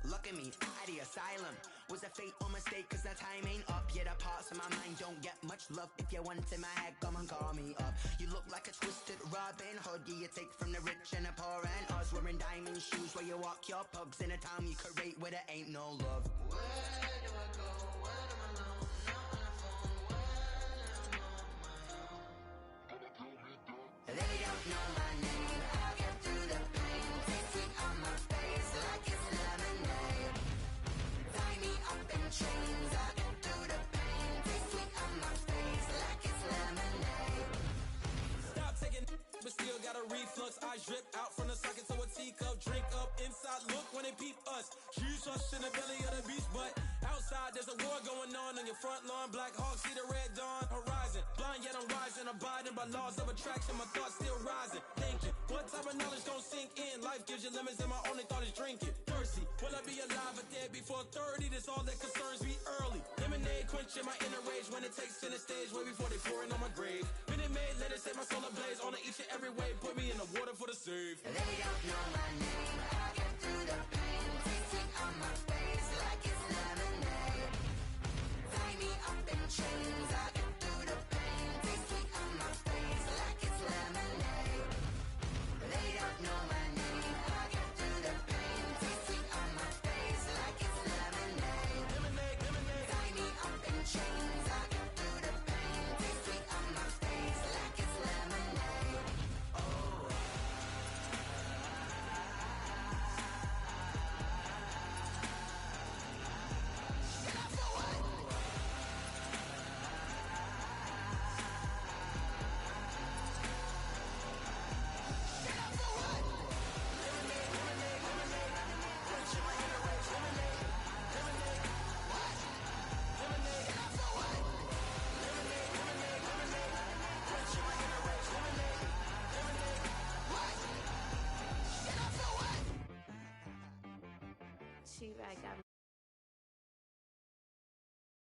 look at me, at the asylum. Was a fate or mistake, cause the time ain't up. Yet the parts of my mind don't get much love. If you want in my head, come and call me up. You look like a twisted Robin Hood. Yeah, you take from the rich and the poor and us. Wearing diamond shoes where you walk your pugs in a town you create where there ain't no love. Where do I go? When I'm alone? Not on the phone. When I'm on my own. They don't know my name. I'll get through the pain. Taste sweet on my face like it's lemonade. Tie me up in chains. I'll get through the pain. Taste sweet on my face like it's lemonade. Stop taking but still got a reflux. I drip out from the socket to a teacup. Drink up inside, look when they peep us. Cheifs us in the belly of the beast, but outside there's a war going on your front lawn. Black Hawk, see the red dawn horizon. Blind yet I'm rising, abiding by laws of attraction. My thoughts still rising, thinking what type of knowledge don't sink in. Life gives you limits and my only thought is drinking. Thirsty, will I be alive or dead before 30? That's all that concerns me early. Lemonade quenching my inner rage when it takes center stage way before they pour in on my grave. Minute Maid, let it set my soul ablaze on each and every way. Put me in the water for the save. They don't know my name. I'll get through the pain. Taste sweet on my face like it's lemonade. Tie me up in chains. I'll get through the pain. Taste sweet on my face like it's lemonade. They don't know my name. I'll get through the pain. Taste sweet on my face like it's lemonade. Lemonade, lemonade. Tie me up in chains. I'll get through the pain. Taste sweet on my face like it's lemonade.